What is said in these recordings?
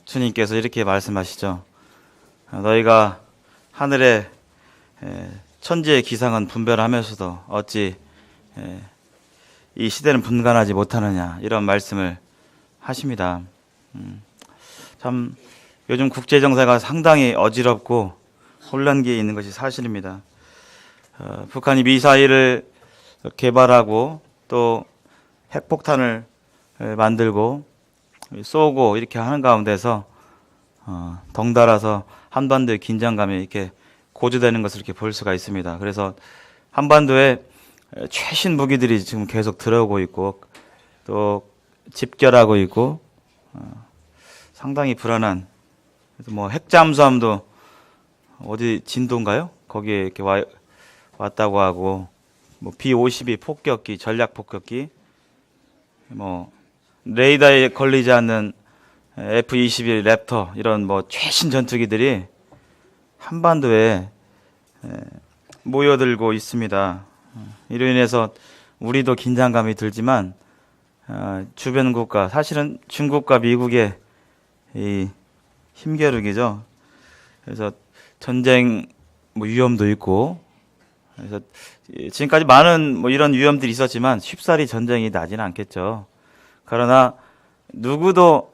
주님께서 이렇게 말씀하시죠. 너희가 하늘의 천지의 기상은 분별하면서도 어찌 이 시대는 분간하지 못하느냐, 이런 말씀을 하십니다. 참 요즘 국제 정세가 상당히 어지럽고 혼란기에 있는 것이 사실입니다. 북한이 미사일을 개발하고 또 핵폭탄을 만들고 쏘고 이렇게 하는 가운데서 덩달아서 한반도의 긴장감이 이렇게 고조되는 것을 이렇게 볼 수가 있습니다. 그래서 한반도에 최신 무기들이 지금 계속 들어오고 있고 또 집결하고 있고 상당히 불안한, 뭐 핵잠수함도 어디 진도인가요? 거기에 이렇게 왔다고 하고, 뭐 B-52 폭격기, 전략 폭격기, 뭐 레이더에 걸리지 않는 F-22 랩터, 이런 뭐 최신 전투기들이 한반도에 모여들고 있습니다. 이로 인해서 우리도 긴장감이 들지만 주변 국가, 사실은 중국과 미국의 이 힘겨루기죠. 그래서 전쟁 뭐 위험도 있고, 그래서 지금까지 많은 뭐 이런 위험들이 있었지만 쉽사리 전쟁이 나지는 않겠죠. 그러나 누구도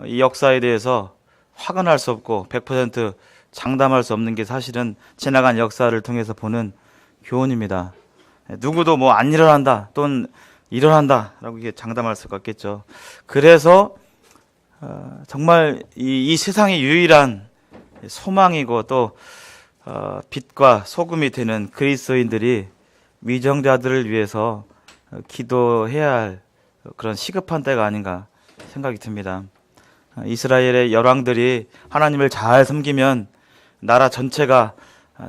이 역사에 대해서 확언할 수 없고 100% 장담할 수 없는 게 사실은 지나간 역사를 통해서 보는 교훈입니다. 누구도 뭐 안 일어난다 또는 일어난다라고 이게 장담할 수가 없겠죠. 그래서 정말 이 세상의 유일한 소망이고 또 빛과 소금이 되는 그리스도인들이 위정자들을 위해서 기도해야 할 그런 시급한 때가 아닌가 생각이 듭니다. 이스라엘의 열왕들이 하나님을 잘 섬기면 나라 전체가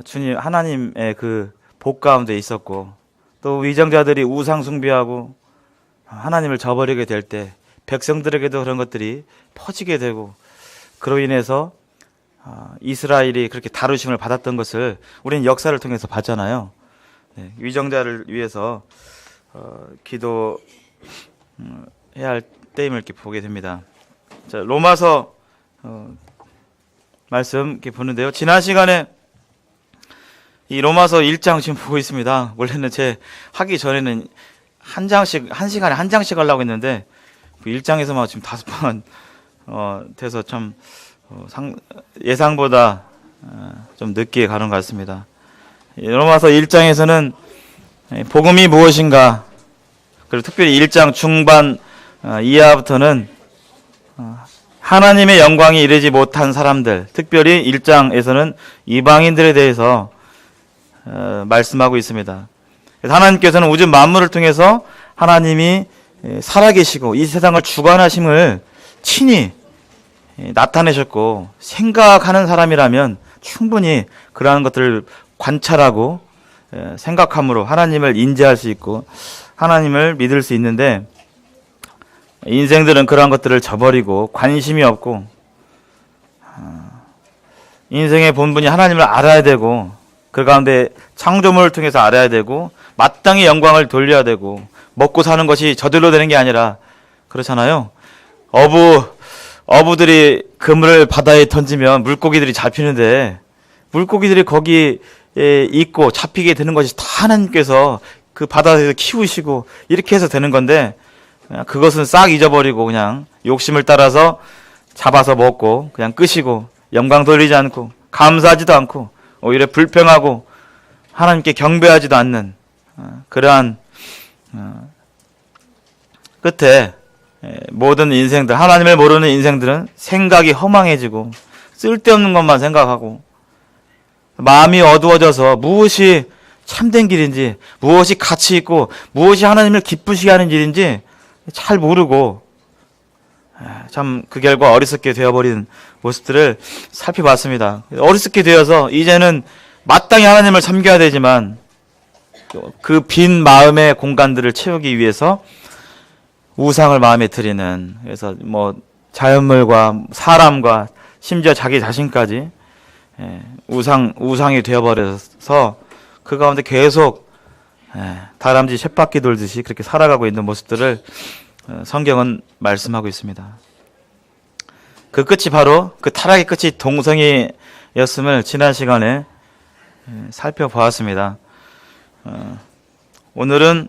주님 하나님의 그 복 가운데 있었고, 또 위정자들이 우상 숭배하고 하나님을 저버리게 될 때 백성들에게도 그런 것들이 퍼지게 되고, 그로 인해서 이스라엘이 그렇게 다루심을 받았던 것을 우리는 역사를 통해서 봤잖아요. 위정자를 위해서 기도해야 할 때임을 이렇게 보게 됩니다. 자, 로마서 말씀 이렇게 보는데요. 지난 시간에 이 로마서 1장 지금 보고 있습니다. 원래는 제 하기 전에는 한 시간에 한 장씩 하려고 했는데 1장에서만 지금 5번 돼서 참 예상보다 좀 늦게 가는 것 같습니다. 로마서 1장에서는 복음이 무엇인가, 그리고 특별히 1장 중반 이하부터는 하나님의 영광이 이르지 못한 사람들, 특별히 1장에서는 이방인들에 대해서 말씀하고 있습니다. 하나님께서는 우주 만물을 통해서 하나님이 살아계시고 이 세상을 주관하심을 친히 나타내셨고, 생각하는 사람이라면 충분히 그러한 것들을 관찰하고 생각함으로 하나님을 인지할 수 있고 하나님을 믿을 수 있는데, 인생들은 그러한 것들을 저버리고 관심이 없고, 인생의 본분이 하나님을 알아야 되고, 그 가운데 창조물을 통해서 알아야 되고, 마땅히 영광을 돌려야 되고, 먹고 사는 것이 저절로 되는 게 아니라, 그렇잖아요. 어부들이 그물을 바다에 던지면 물고기들이 잡히는데, 물고기들이 거기에 있고 잡히게 되는 것이 다 하나님께서 그 바다에서 키우시고 이렇게 해서 되는 건데, 그것은 싹 잊어버리고 그냥 욕심을 따라서 잡아서 먹고 그냥 끄시고 영광 돌리지 않고 감사하지도 않고 오히려 불평하고 하나님께 경배하지도 않는 그러한 끝에 모든 인생들, 하나님을 모르는 인생들은 생각이 허망해지고 쓸데없는 것만 생각하고 마음이 어두워져서 무엇이 참된 길인지, 무엇이 가치 있고 무엇이 하나님을 기쁘시게 하는 일인지 잘 모르고 참 그 결과 어리석게 되어버린 모습들을 살펴봤습니다. 어리석게 되어서 이제는 마땅히 하나님을 섬겨야 되지만 그 빈 마음의 공간들을 채우기 위해서 우상을 마음에 들이는, 그래서 뭐 자연물과 사람과 심지어 자기 자신까지 우상이 되어버려서 그 가운데 계속 다람쥐 쳇바퀴 돌듯이 그렇게 살아가고 있는 모습들을 성경은 말씀하고 있습니다. 그 끝이 바로 그 타락의 끝이 동성이었음을 지난 시간에 살펴보았습니다. 오늘은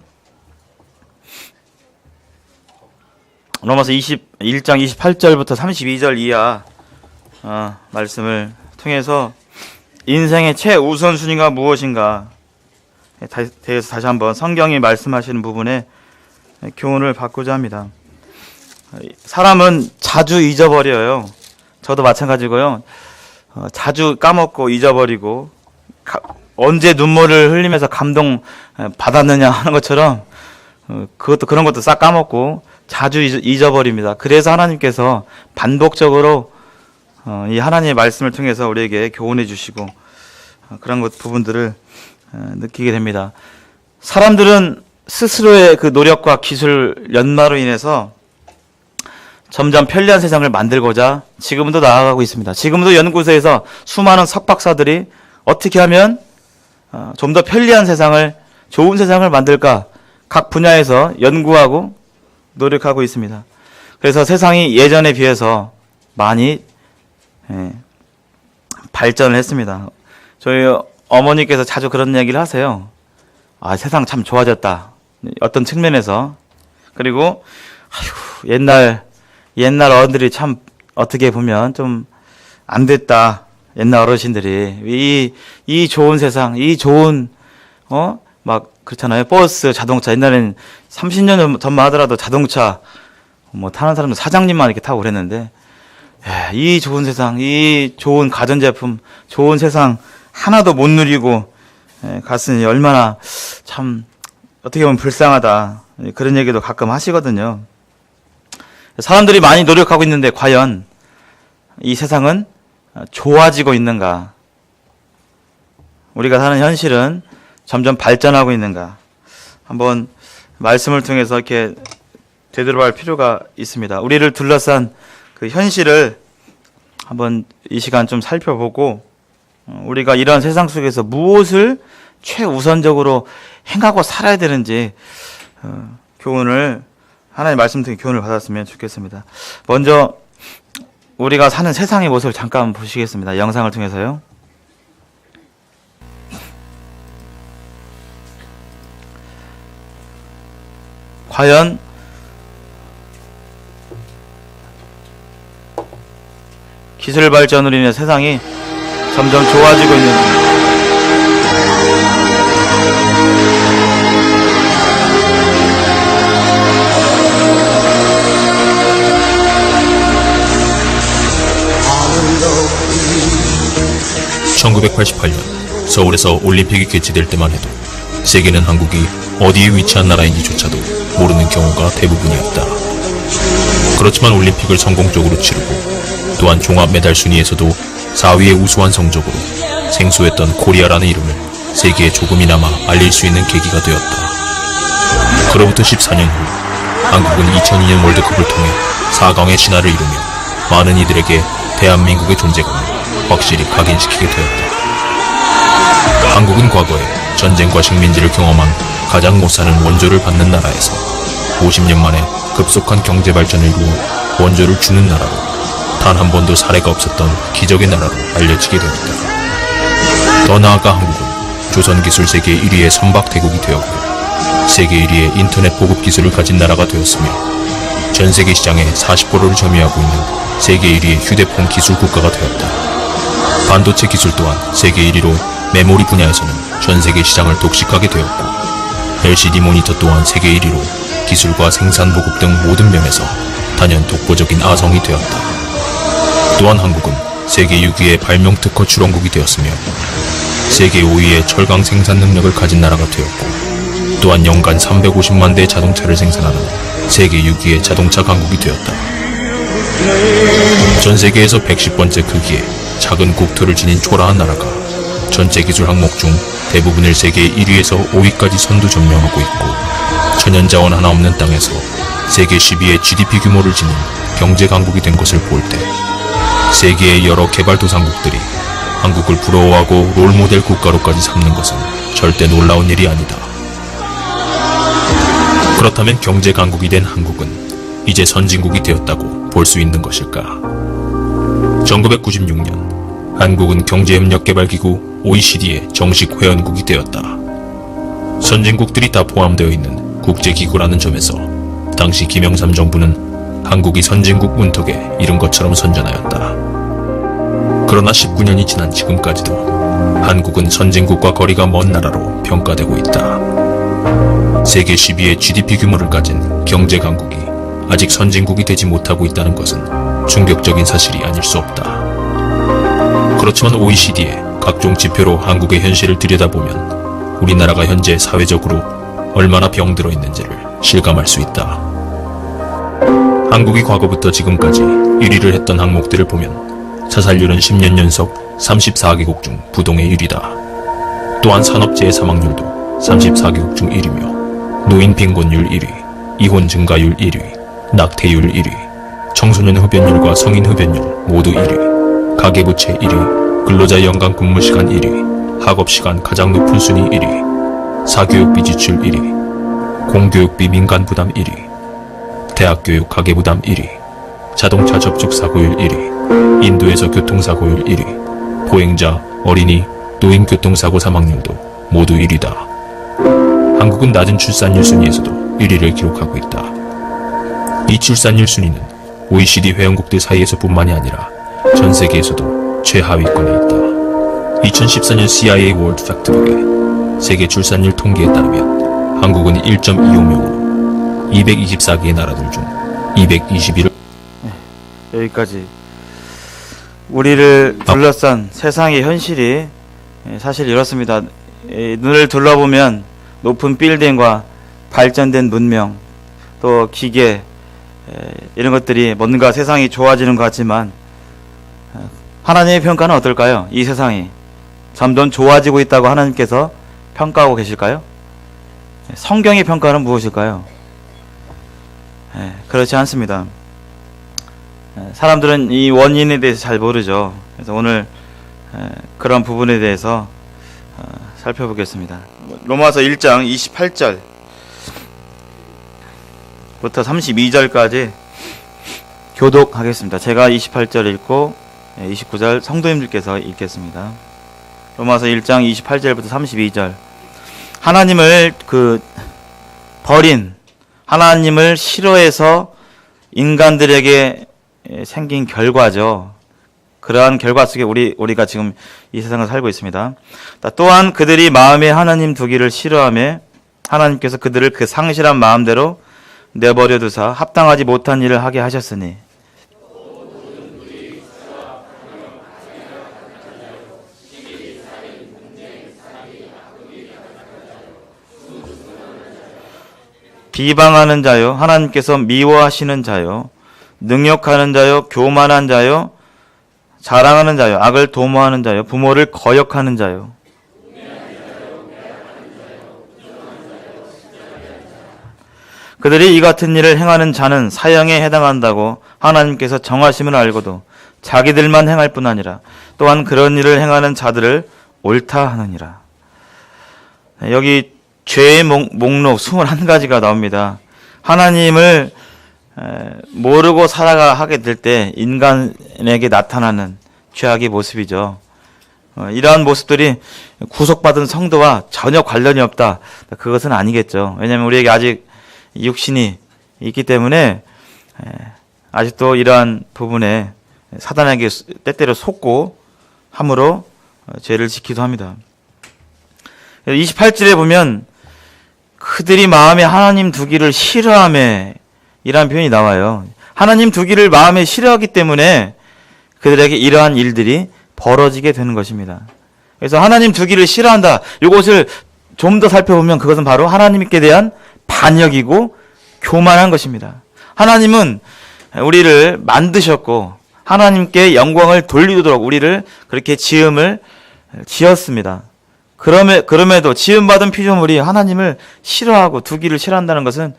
로마서 21장 28절부터 32절 이하 말씀을 통해서 인생의 최우선순위가 무엇인가 대해서 다시 한번 성경이 말씀하시는 부분에 교훈을 받고자 합니다. 사람은 자주 잊어버려요. 저도 마찬가지고요. 자주 까먹고 잊어버리고 언제 눈물을 흘리면서 감동 받았느냐 하는 것처럼 그런 것도 싹 까먹고 자주 잊어버립니다. 그래서 하나님께서 반복적으로 이 하나님의 말씀을 통해서 우리에게 교훈해 주시고 그런 부분들을 느끼게 됩니다. 사람들은 스스로의 그 노력과 기술 연마로 인해서 점점 편리한 세상을 만들고자 지금도 나아가고 있습니다. 지금도 연구소에서 수많은 석박사들이 어떻게 하면 좀 더 편리한 세상을, 좋은 세상을 만들까 각 분야에서 연구하고 노력하고 있습니다. 그래서 세상이 예전에 비해서 많이 발전을 했습니다. 저희 어머니께서 자주 그런 얘기를 하세요. 세상 참 좋아졌다. 어떤 측면에서. 그리고 옛날 어른들이 참 어떻게 보면 좀 안 됐다. 옛날 어르신들이 이 좋은 세상, 이 좋은 막 그렇잖아요. 버스, 자동차. 옛날엔 30년 전만 하더라도 자동차 타는 사람도 사장님만 이렇게 타고 그랬는데 이 좋은 세상, 이 좋은 가전제품, 좋은 세상 하나도 못 누리고 갔으니 얼마나 참 어떻게 보면 불쌍하다. 그런 얘기도 가끔 하시거든요. 사람들이 많이 노력하고 있는데 과연 이 세상은 좋아지고 있는가? 우리가 사는 현실은 점점 발전하고 있는가? 한번 말씀을 통해서 이렇게 되돌아볼 필요가 있습니다. 우리를 둘러싼 그 현실을 한번 이 시간 좀 살펴보고 우리가 이런 세상 속에서 무엇을 최우선적으로 행하고 살아야 되는지 교훈을 하나님 말씀 통해 교훈을 받았으면 좋겠습니다. 먼저 우리가 사는 세상의 모습을 잠깐 보시겠습니다. 영상을 통해서요. 과연 기술 발전으로 인해 세상이 점점 좋아지고 있는지 (1988년) 서울에서 올림픽이 개최될 때만 해도 세계는 한국이 어디에 위치한 나라인지조차도 모르는 경우가 대부분이었다. 그렇지만 올림픽을 성공적으로 치르고 또한 종합 메달 순위에서도 4위의 우수한 성적으로 생소했던 코리아라는 이름을 세계에 조금이나마 알릴 수 있는 계기가 되었다. 그로부터 14년 후 한국은 2002년 월드컵을 통해 4강의 신화를 이루며 많은 이들에게 대한민국의 존재감을 확실히 각인시키게 되었다. 한국은 과거에 전쟁과 식민지를 경험한 가장 못 사는 원조를 받는 나라에서 50년 만에 급속한 경제 발전을 이루어 원조를 주는 나라로 단 한 번도 사례가 없었던 기적의 나라로 알려지게 되었다. 더 나아가 한국은 조선기술 세계 1위의 선박대국이 되었고 세계 1위의 인터넷 보급 기술을 가진 나라가 되었으며 전 세계 시장의 40%를 점유하고 있는 세계 1위의 휴대폰 기술 국가가 되었다. 반도체 기술 또한 세계 1위로 메모리 분야에서는 전 세계 시장을 독식하게 되었고 LCD 모니터 또한 세계 1위로 기술과 생산 보급 등 모든 면에서 단연 독보적인 아성이 되었다. 또한 한국은 세계 6위의 발명 특허 출원국이 되었으며 세계 5위의 철강 생산 능력을 가진 나라가 되었고 또한 연간 350만 대의 자동차를 생산하는 세계 6위의 자동차 강국이 되었다. 전 세계에서 110번째 크기의 작은 국토를 지닌 초라한 나라가 전체 기술 항목 중 대부분을 세계 1위에서 5위까지 선두 점령하고 있고 천연자원 하나 없는 땅에서 세계 10위의 GDP 규모를 지닌 경제 강국이 된 것을 볼 때 세계의 여러 개발도상국들이 한국을 부러워하고 롤모델 국가로까지 삼는 것은 절대 놀라운 일이 아니다. 그렇다면 경제 강국이 된 한국은 이제 선진국이 되었다고 볼 수 있는 것일까? 1996년 한국은 경제협력개발기구 OECD의 정식 회원국이 되었다. 선진국들이 다 포함되어 있는 국제기구라는 점에서 당시 김영삼 정부는 한국이 선진국 문턱에 이른 것처럼 선전하였다. 그러나 19년이 지난 지금까지도 한국은 선진국과 거리가 먼 나라로 평가되고 있다. 세계 10위의 GDP 규모를 가진 경제 강국이 아직 선진국이 되지 못하고 있다는 것은 충격적인 사실이 아닐 수 없다. 그렇지만 OECD의 각종 지표로 한국의 현실을 들여다보면 우리나라가 현재 사회적으로 얼마나 병들어 있는지를 실감할 수 있다. 한국이 과거부터 지금까지 1위를 했던 항목들을 보면 자살률은 10년 연속 34개국 중 부동의 1위다. 또한 산업재해 사망률도 34개국 중 1위며 노인 빈곤율 1위, 이혼 증가율 1위, 낙태율 1위, 청소년 흡연율과 성인 흡연율 모두 1위, 가계부채 1위, 근로자 연간 근무시간 1위, 학업시간 가장 높은 순위 1위, 사교육비 지출 1위, 공교육비 민간 부담 1위, 대학교육 가계부담 1위, 자동차 접촉 사고율 1위, 인도에서 교통사고율 1위, 보행자, 어린이, 노인 교통사고 사망률도 모두 1위다. 한국은 낮은 출산율 순위에서도 1위를 기록하고 있다. 이 출산율 순위는 OECD 회원국들 사이에서 뿐만이 아니라 전 세계에서도 최하위권에 있다. 2014년 CIA 월드 팩트북의 세계 출산율 통계에 따르면 한국은 1.25명으로 224개의 나라들 중 221을 여기까지. 우리를 둘러싼 세상의 현실이 사실 이렇습니다. 눈을 둘러보면 높은 빌딩과 발전된 문명, 또 기계, 이런 것들이 뭔가 세상이 좋아지는 것 같지만 하나님의 평가는 어떨까요? 이 세상이 점점 좋아지고 있다고 하나님께서 평가하고 계실까요? 성경의 평가는 무엇일까요? 그렇지 않습니다. 사람들은 이 원인에 대해서 잘 모르죠. 그래서 오늘 그런 부분에 대해서 살펴보겠습니다. 로마서 1장 28절부터 32절까지 교독하겠습니다. 제가 28절 읽고 29절 성도님들께서 읽겠습니다. 로마서 1장 28절부터 32절. 하나님을 버린, 하나님을 싫어해서 인간들에게 생긴 결과죠. 그러한 결과 속에 우리가 지금 이 세상을 살고 있습니다. 또한 그들이 마음에 하나님 두기를 싫어하며 하나님께서 그들을 그 상실한 마음대로 내버려 두사 합당하지 못한 일을 하게 하셨으니 비방하는 자요, 하나님께서 미워하시는 자요, 능욕하는 자요, 교만한 자요, 자랑하는 자요, 악을 도모하는 자요, 부모를 거역하는 자요, 그들이 이 같은 일을 행하는 자는 사형에 해당한다고 하나님께서 정하심을 알고도 자기들만 행할 뿐 아니라 또한 그런 일을 행하는 자들을 옳다 하느니라. 여기 죄의 목록 21가지가 나옵니다. 하나님을 모르고 살아가게 될 때 인간에게 나타나는 죄악의 모습이죠. 이러한 모습들이 구속받은 성도와 전혀 관련이 없다. 그것은 아니겠죠. 왜냐하면 우리에게 아직 육신이 있기 때문에 아직도 이러한 부분에 사단에게 때때로 속고 함으로 죄를 짓기도 합니다. 28절에 보면 그들이 마음에 하나님 두기를 싫어하며 이라는 표현이 나와요. 하나님 두기를 마음에 싫어하기 때문에 그들에게 이러한 일들이 벌어지게 되는 것입니다. 그래서 하나님 두기를 싫어한다. 이것을 좀 더 살펴보면 그것은 바로 하나님께 대한 반역이고 교만한 것입니다. 하나님은 우리를 만드셨고 하나님께 영광을 돌리도록 우리를 그렇게 지었습니다. 그럼에도 지음받은 피조물이 하나님을 싫어하고 두기를 싫어한다는 것은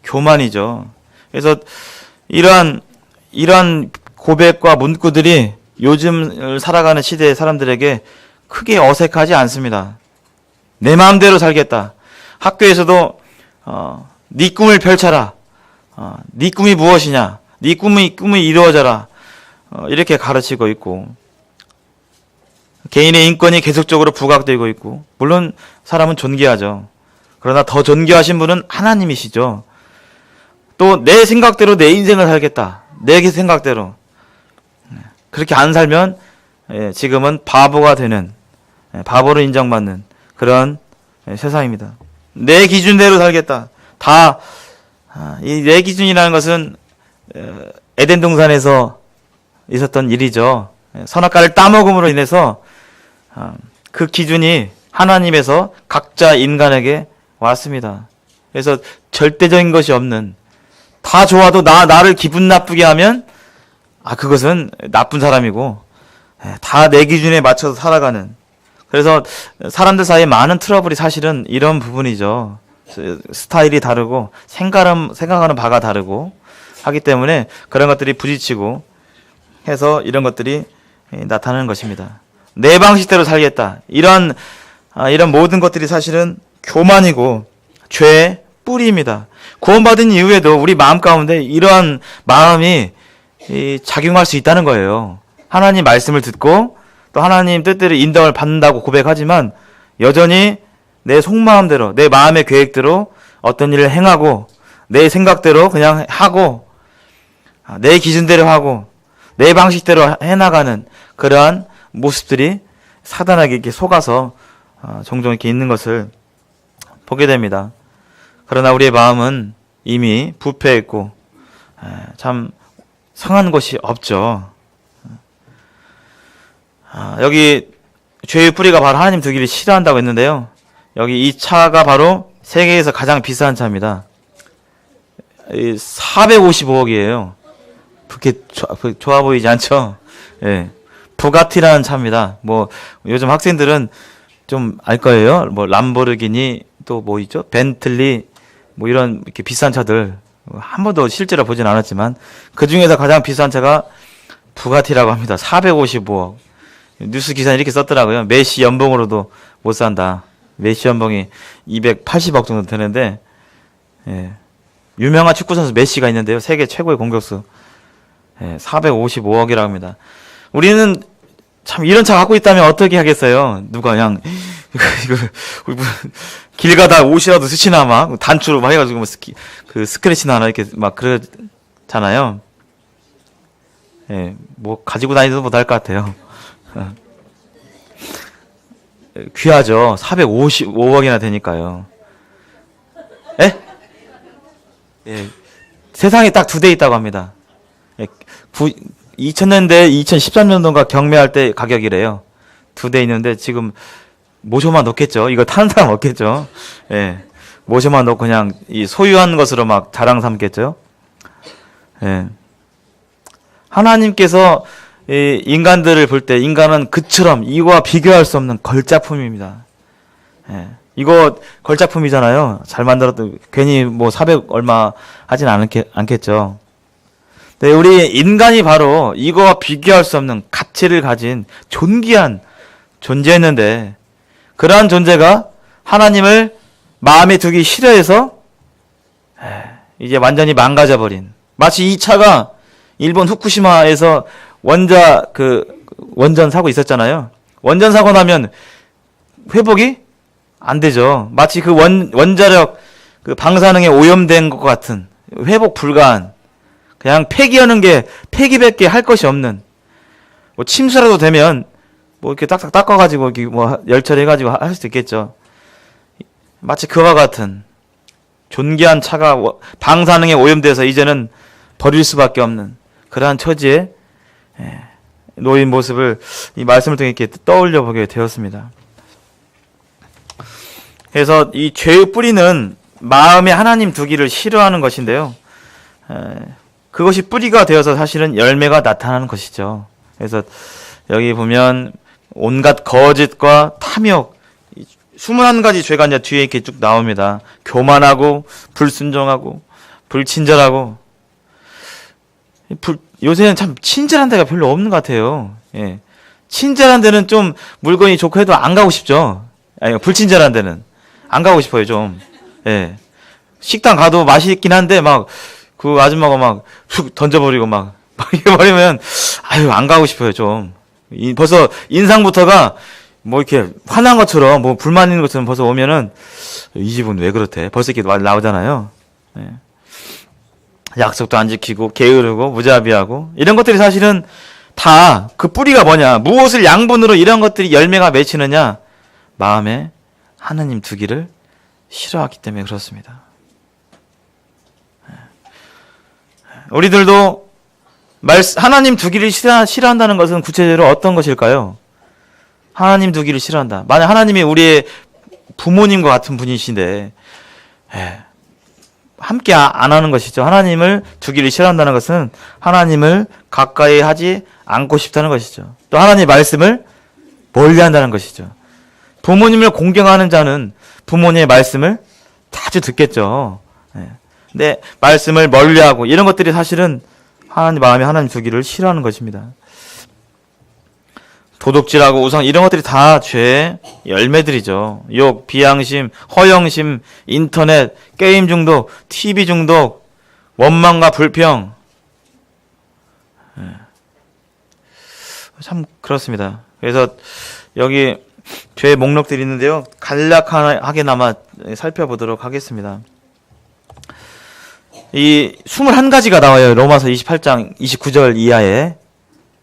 교만이죠. 그래서 이러한 고백과 문구들이 요즘 살아가는 시대의 사람들에게 크게 어색하지 않습니다. 내 마음대로 살겠다. 학교에서도 네 꿈을 펼쳐라. 네 꿈이 무엇이냐? 네 꿈이 이루어져라. 이렇게 가르치고 있고, 개인의 인권이 계속적으로 부각되고 있고, 물론 사람은 존귀하죠. 그러나 더 존귀하신 분은 하나님이시죠. 또 내 생각대로 내 인생을 살겠다. 내 생각대로. 그렇게 안 살면 지금은 바보가 되는, 바보로 인정받는 그런 세상입니다. 내 기준대로 살겠다. 다 이 내 기준이라는 것은 에덴 동산에서 있었던 일이죠. 선악과를 따먹음으로 인해서 그 기준이 하나님에서 각자 인간에게 왔습니다. 그래서 절대적인 것이 없는, 다 좋아도 나를 기분 나쁘게 하면 그것은 나쁜 사람이고, 다 내 기준에 맞춰서 살아가는. 그래서 사람들 사이에 많은 트러블이 사실은 이런 부분이죠. 스타일이 다르고 생각하는 바가 다르고 하기 때문에 그런 것들이 부딪히고 해서 이런 것들이 나타나는 것입니다. 내 방식대로 살겠다. 이런 모든 것들이 사실은 교만이고 죄의 뿌리입니다. 구원받은 이후에도 우리 마음 가운데 이러한 마음이 작용할 수 있다는 거예요. 하나님 말씀을 듣고 또 하나님 뜻대로 인도를 받는다고 고백하지만 여전히 내 속마음대로, 내 마음의 계획대로 어떤 일을 행하고 내 생각대로 그냥 하고 내 기준대로 하고 내 방식대로 해나가는 그러한 모습들이 사단에게 이렇게 속아서 종종 이렇게 있는 것을 보게 됩니다. 그러나 우리의 마음은 이미 부패했고 참 상한 것이 없죠. 여기 죄의 뿌리가 바로 하나님 두기를 싫어한다고 했는데요. 여기 이 차가 바로 세계에서 가장 비싼 차입니다. 455억이에요. 그렇게 좋아 보이지 않죠? 예. 부가티라는 차입니다. 뭐 요즘 학생들은 좀 알 거예요. 뭐 람보르기니 또 뭐 있죠? 벤틀리 뭐 이런 이렇게 비싼 차들 한 번도 실제로 보진 않았지만 그 중에서 가장 비싼 차가 부가티라고 합니다. 455억. 뉴스 기사에 이렇게 썼더라고요. 메시 연봉으로도 못 산다. 메시 연봉이 280억 정도 되는데, 유명한 축구 선수 메시가 있는데요. 세계 최고의 공격수. 455억이라고 합니다. 우리는 참 이런 차 갖고 있다면 어떻게 하겠어요? 누가 그냥 이거 길 가다 옷이라도 스치나 막 단추로 막 해가지고 그 스크래치나 하나 이렇게 막 그러잖아요. 뭐 가지고 다니지도 못할 것 같아요. 귀하죠. 455억이나 되니까요. 세상에 딱 2대 있다고 합니다. 2000년대, 2013년도인가 경매할 때 가격이래요. 2대 있는데 지금 모셔만 놓겠죠. 이거 타는 사람 없겠죠. 모셔만 놓고 그냥 이 소유한 것으로 막 자랑 삼겠죠. 하나님께서 이 인간들을 볼 때 인간은 그처럼 이와 비교할 수 없는 걸작품입니다. 이거 걸작품이잖아요. 잘 만들어도 괜히 뭐 400 얼마 하진 않겠죠. 네, 우리 인간이 바로 이거와 비교할 수 없는 가치를 가진 존귀한 존재였는데 그러한 존재가 하나님을 마음에 두기 싫어해서 이제 완전히 망가져버린, 마치 이 차가 일본 후쿠시마에서 원전 사고 있었잖아요. 원전 사고 나면 회복이 안 되죠. 마치 그 원자력 그 방사능에 오염된 것 같은 회복 불가한, 그냥 폐기하는 게 폐기밖에 할 것이 없는, 뭐 침수라도 되면 뭐 이렇게 딱딱 닦아가지고 이렇게 뭐 열처리해가지고 할 수도 있겠죠. 마치 그와 같은 존귀한 차가 방사능에 오염돼서 이제는 버릴 수밖에 없는 그러한 처지에 놓인 모습을 이 말씀을 통해 이렇게 떠올려 보게 되었습니다. 그래서 이 죄의 뿌리는 마음에 하나님 두기를 싫어하는 것인데요. 그것이 뿌리가 되어서 사실은 열매가 나타나는 것이죠. 그래서 여기 보면 온갖 거짓과 탐욕, 21가지 죄가 이제 뒤에 이렇게 쭉 나옵니다. 교만하고, 불순종하고, 불친절하고. 요새는 참 친절한 데가 별로 없는 것 같아요. 친절한 데는 좀 물건이 좋고 해도 안 가고 싶죠. 아니, 불친절한 데는 안 가고 싶어요, 좀. 식당 가도 맛있긴 한데 막 그 아줌마가 막 툭 던져버리고 막 이렇게 버리면 아유 안 가고 싶어요 좀. 벌써 인상부터가 뭐 이렇게 화난 것처럼 뭐 불만 있는 것처럼 벌써 오면은 이 집은 왜 그렇대 벌써 이렇게 나오잖아요. 예. 약속도 안 지키고 게으르고 무자비하고 이런 것들이 사실은 다 그 뿌리가 뭐냐, 무엇을 양분으로 이런 것들이 열매가 맺히느냐, 마음에 하나님 두기를 싫어하기 때문에 그렇습니다. 우리들도 하나님 두기를 싫어한다는 것은 구체적으로 어떤 것일까요? 하나님 두기를 싫어한다. 만약 하나님이 우리의 부모님과 같은 분이신데 함께 안 하는 것이죠. 하나님을 두기를 싫어한다는 것은 하나님을 가까이 하지 않고 싶다는 것이죠. 또 하나님의 말씀을 멀리한다는 것이죠. 부모님을 공경하는 자는 부모님의 말씀을 자주 듣겠죠. 근데 말씀을 멀리하고 이런 것들이 사실은 하나님 마음에 하나님 두기를 싫어하는 것입니다. 도둑질하고 우상 이런 것들이 다 죄의 열매들이죠. 욕, 비양심, 허영심, 인터넷, 게임 중독, TV 중독, 원망과 불평. 참 그렇습니다. 그래서 여기 죄의 목록들이 있는데요. 간략하게나마 살펴보도록 하겠습니다. 이 21가지가 나와요. 로마서 28장 29절 이하에.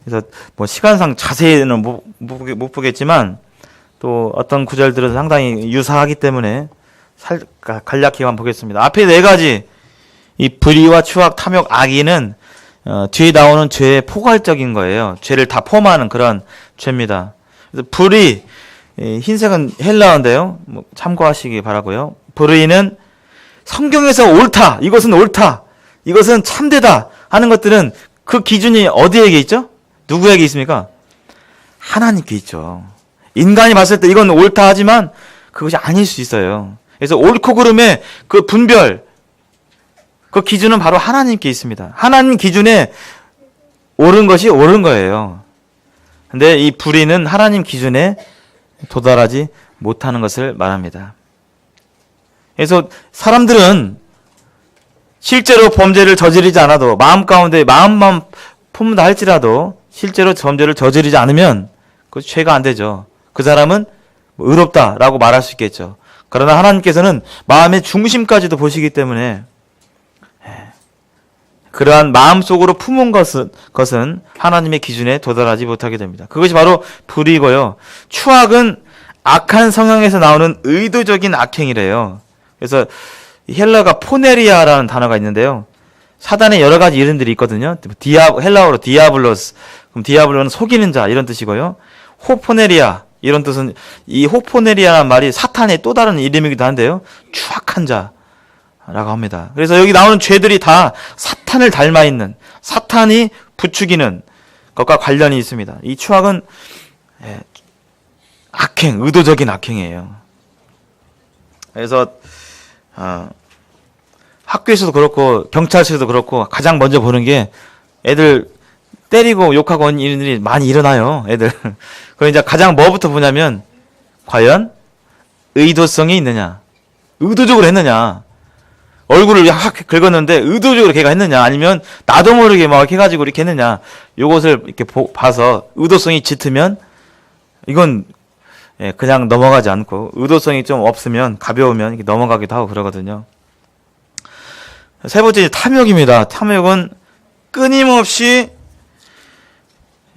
그래서 뭐 시간상 자세히는 못 보겠지만 또 어떤 구절들은 상당히 유사하기 때문에 간략히만 보겠습니다. 앞에 4가지 이 불의와 추악, 탐욕, 악의는 뒤에 나오는 죄의 포괄적인 거예요. 죄를 다 포함하는 그런 죄입니다. 그래서 불의, 흰색은 헬라어인데요. 뭐 참고하시기 바라고요. 불의는 성경에서 옳다, 이것은 옳다, 이것은 참되다 하는 것들은 그 기준이 어디에게 있죠? 누구에게 있습니까? 하나님께 있죠. 인간이 봤을 때 이건 옳다 하지만 그것이 아닐 수 있어요. 그래서 옳고 그름의 그 분별, 그 기준은 바로 하나님께 있습니다. 하나님 기준에 옳은 것이 옳은 거예요. 근데 이 불의는 하나님 기준에 도달하지 못하는 것을 말합니다. 그래서 사람들은 실제로 범죄를 저지르지 않아도 마음 가운데 마음만 품는다 할지라도 실제로 범죄를 저지르지 않으면 그것이 죄가 안 되죠. 그 사람은 의롭다라고 말할 수 있겠죠. 그러나 하나님께서는 마음의 중심까지도 보시기 때문에 그러한 마음속으로 품은 것은 하나님의 기준에 도달하지 못하게 됩니다. 그것이 바로 불의고요. 추악은 악한 성향에서 나오는 의도적인 악행이래요. 그래서 헬라가 포네리아라는 단어가 있는데요. 사단의 여러 가지 이름들이 있거든요. 헬라어로 디아블로스. 그럼 디아블로는 속이는 자 이런 뜻이고요. 호포네리아 이런 뜻은 이 호포네리아라는 말이 사탄의 또 다른 이름이기도 한데요. 추악한 자라고 합니다. 그래서 여기 나오는 죄들이 다 사탄을 닮아 있는, 사탄이 부추기는 것과 관련이 있습니다. 이 추악은 악행, 의도적인 악행이에요. 그래서 학교에서도 그렇고 경찰서에서도 그렇고 가장 먼저 보는 게 애들 때리고 욕하고 하는 일들이 많이 일어나요. 애들. 그럼 이제 가장 뭐부터 보냐면 과연 의도성이 있느냐, 의도적으로 했느냐, 얼굴을 확 긁었는데 의도적으로 걔가 했느냐, 아니면 나도 모르게 막 해가지고 이렇게 했느냐, 요것을 이렇게 봐서 의도성이 짙으면 이건 그냥 넘어가지 않고 의도성이 좀 없으면 가벼우면 이렇게 넘어가기도 하고 그러거든요. 세 번째 탐욕입니다. 탐욕은 끊임없이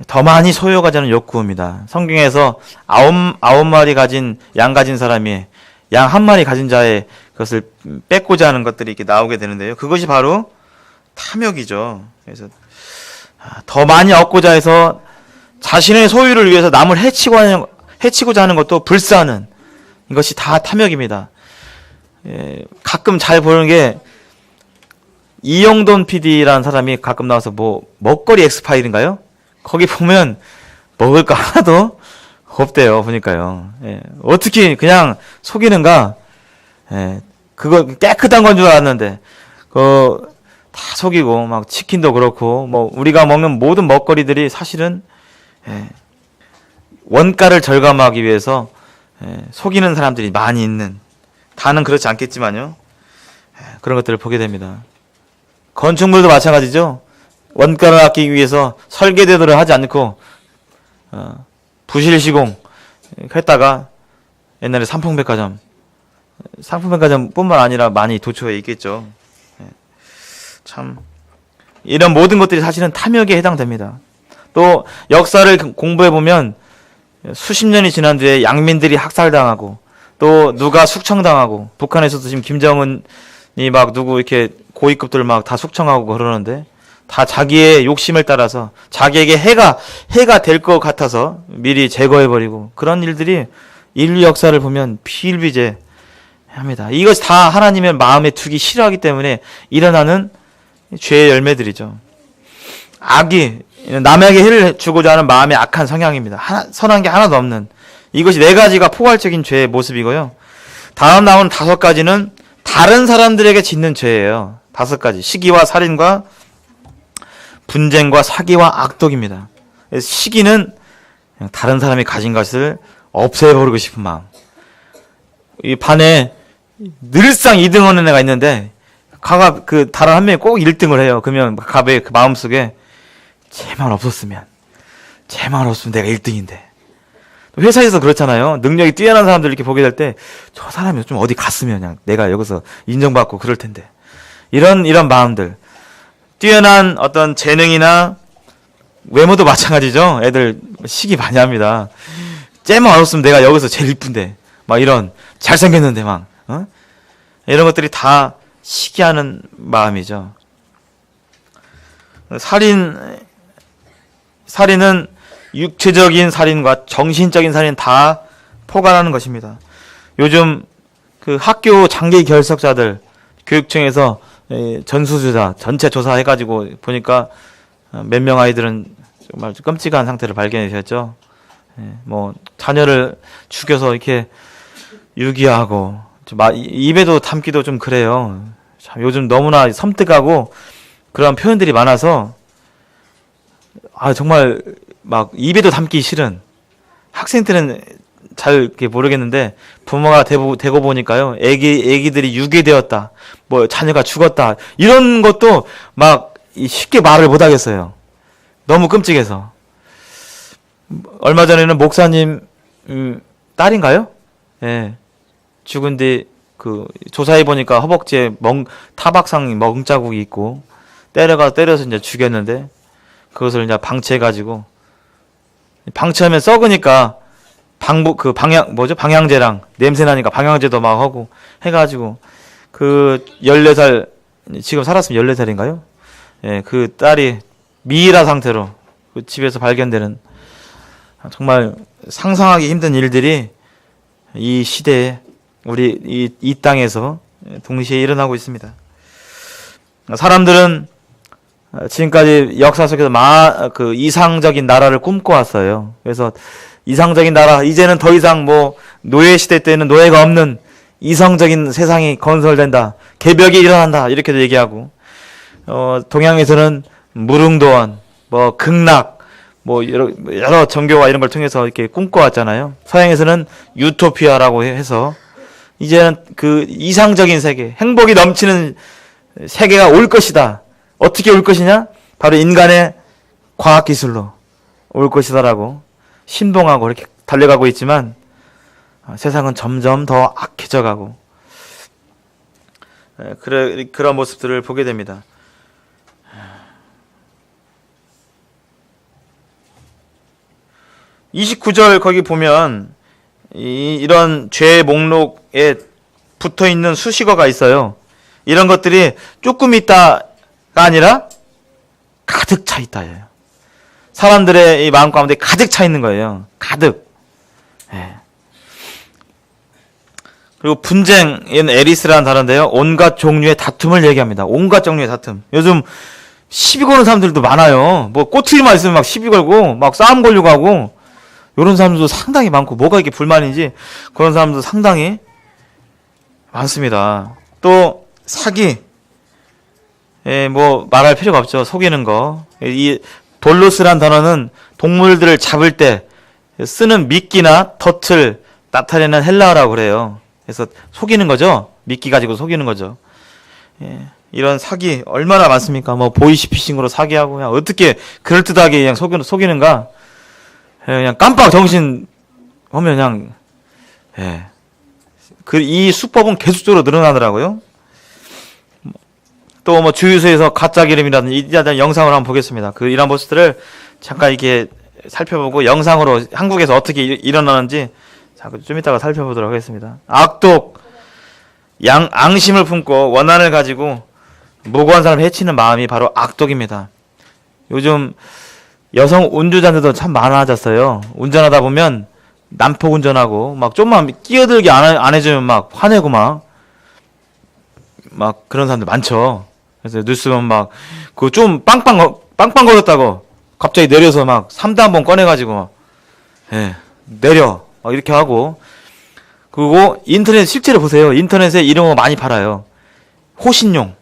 더 많이 소유하자는 욕구입니다. 성경에서 아홉 마리 가진 양 가진 사람이 양 한 마리 가진 자의 그것을 뺏고자 하는 것들이 이렇게 나오게 되는데요. 그것이 바로 탐욕이죠. 그래서 더 많이 얻고자 해서 자신의 소유를 위해서 남을 해치고자 하는 것도 불사하는 이것이 다 탐욕입니다. 가끔 잘 보는 게 이영돈 PD라는 사람이 가끔 나와서 뭐 먹거리 엑스파일인가요? 거기 보면 먹을 거 하나도 없대요. 보니까요. 어떻게 그냥 속이는가? 그거 깨끗한 건 줄 알았는데 그거 다 속이고 막 치킨도 그렇고 뭐 우리가 먹는 모든 먹거리들이 사실은 원가를 절감하기 위해서 속이는 사람들이 많이 있는, 다는 그렇지 않겠지만요. 그런 것들을 보게 됩니다. 건축물도 마찬가지죠. 원가를 아끼기 위해서 설계대로를 하지 않고 부실 시공 했다가 옛날에 상품백화점뿐만 아니라 많이 도처에 있겠죠. 참 이런 모든 것들이 사실은 탐욕에 해당됩니다. 또 역사를 공부해 보면 수십 년이 지난 뒤에 양민들이 학살당하고 또 누가 숙청당하고 북한에서도 지금 김정은이 막 누구 이렇게 고위급들 막 다 숙청하고 그러는데 다 자기의 욕심을 따라서 자기에게 해가 될 것 같아서 미리 제거해버리고 그런 일들이 인류 역사를 보면 비일비재합니다. 이것이 다 하나님의 마음에 두기 싫어하기 때문에 일어나는 죄의 열매들이죠. 악이 남에게 해를 주고자 하는 마음의 악한 성향입니다. 선한 게 하나도 없는 이것이 4가지가 포괄적인 죄의 모습이고요. 다음 나오는 5가지는 다른 사람들에게 짓는 죄예요. 5가지. 시기와 살인과 분쟁과 사기와 악독입니다. 시기는 다른 사람이 가진 것을 없애버리고 싶은 마음. 이 반에 늘상 2등 하는 애가 있는데 가가 그 다른 한 명이 꼭 1등을 해요. 그러면 갑의 그 마음속에 쟤만 없으면 내가 1등인데. 회사에서 그렇잖아요. 능력이 뛰어난 사람들 이렇게 보게 될 때 저 사람이 좀 어디 갔으면 그냥 내가 여기서 인정받고 그럴 텐데. 이런 마음들. 뛰어난 어떤 재능이나 외모도 마찬가지죠. 애들 시기 많이 합니다. 쟤만 없으면 내가 여기서 제일 이쁜데. 막 이런 잘생겼는데 막 이런 것들이 다 시기하는 마음이죠. 살인은 육체적인 살인과 정신적인 살인 다 포괄하는 것입니다. 요즘 그 학교 장기 결석자들 교육청에서 전수조사 전체 조사해가지고 보니까 몇 명 아이들은 정말 끔찍한 상태를 발견하셨죠. 뭐 자녀를 죽여서 이렇게 유기하고 입에도 담기도 좀 그래요. 참 요즘 너무나 섬뜩하고 그런 표현들이 많아서 정말 막 입에도 담기 싫은 학생들은 잘 이렇게 모르겠는데 부모가 되고 보니까요. 애기들이 유괴되었다. 뭐 자녀가 죽었다. 이런 것도 막 쉽게 말을 못 하겠어요. 너무 끔찍해서. 얼마 전에는 목사님 딸인가요? 예. 죽은 뒤 그 조사해 보니까 허벅지에 타박상 멍자국이 있고 때려서 이제 죽였는데 그것을 이제 방치해가지고 방치하면 썩으니까 방향제랑 냄새 나니까 방향제도 막 하고 해가지고 그 14살 지금 살았으면 14살인가요? 예, 그 딸이 미이라 상태로 그 집에서 발견되는 정말 상상하기 힘든 일들이 이 시대에 우리 이 땅에서 동시에 일어나고 있습니다. 사람들은 지금까지 역사 속에서 그 이상적인 나라를 꿈꿔왔어요. 그래서 이상적인 나라, 이제는 더 이상 뭐 노예 시대 때는 노예가 없는 이성적인 세상이 건설된다. 개벽이 일어난다. 이렇게도 얘기하고 동양에서는 무릉도원, 뭐 극락, 뭐 여러 종교와 이런 걸 통해서 이렇게 꿈꿔왔잖아요. 서양에서는 유토피아라고 해서 이제는 그 이상적인 세계, 행복이 넘치는 세계가 올 것이다. 어떻게 올 것이냐? 바로 인간의 과학기술로 올 것이다라고 신봉하고 이렇게 달려가고 있지만 세상은 점점 더 악해져 가고 그런 모습들을 보게 됩니다. (29절) 거기 보면 이런 죄의 목록에 붙어있는 수식어가 있어요. 이런 것들이 조금 있다가 아니라 가득 차 있다예요. 사람들의 이 마음 가운데 가득 차 있는 거예요. 가득. 예. 그리고 분쟁은 에리스라는 단어인데요. 온갖 종류의 다툼을 얘기합니다. 온갖 종류의 다툼. 요즘 시비 거는 사람들도 많아요. 뭐 꼬투리만 있으면 막 시비 걸고 막 싸움 걸려고 하고 이런 사람들도 상당히 많고 뭐가 이렇게 불만인지 그런 사람들도 상당히 많습니다. 또 사기. 뭐 말할 필요가 없죠. 속이는 거. 이 돌로스란 단어는 동물들을 잡을 때 쓰는 미끼나 덫을 나타내는 헬라어라고 그래요. 그래서 속이는 거죠. 미끼 가지고 속이는 거죠. 이런 사기 얼마나 많습니까? 뭐 보이스피싱으로 사기하고 그냥 어떻게 그럴듯하게 그냥 속이는가? 그냥 깜빡 정신 오면 그냥 이 수법은 계속적으로 늘어나더라고요. 또 뭐 주유소에서 가짜 기름이라든지 이런 영상을 한번 보겠습니다. 이런 모습들을 잠깐 이렇게 살펴보고 영상으로 한국에서 어떻게 일어나는지 좀 이따가 살펴보도록 하겠습니다. 악독, 앙심을 품고 원한을 가지고 무고한 사람을 해치는 마음이 바로 악독입니다. 요즘 여성 운전자들도 참 많아졌어요. 운전하다 보면 난폭 운전하고 막 좀만 끼어들게 안 해주면 막 화내고 막 그런 사람들 많죠. 그래서 뉴스 보면 막 그 좀 빵빵 걸었다고 갑자기 내려서 막 3단 한번 꺼내가지고 내려 막 이렇게 하고. 그리고 인터넷 실제로 보세요. 인터넷에 이런 거 많이 팔아요. 호신용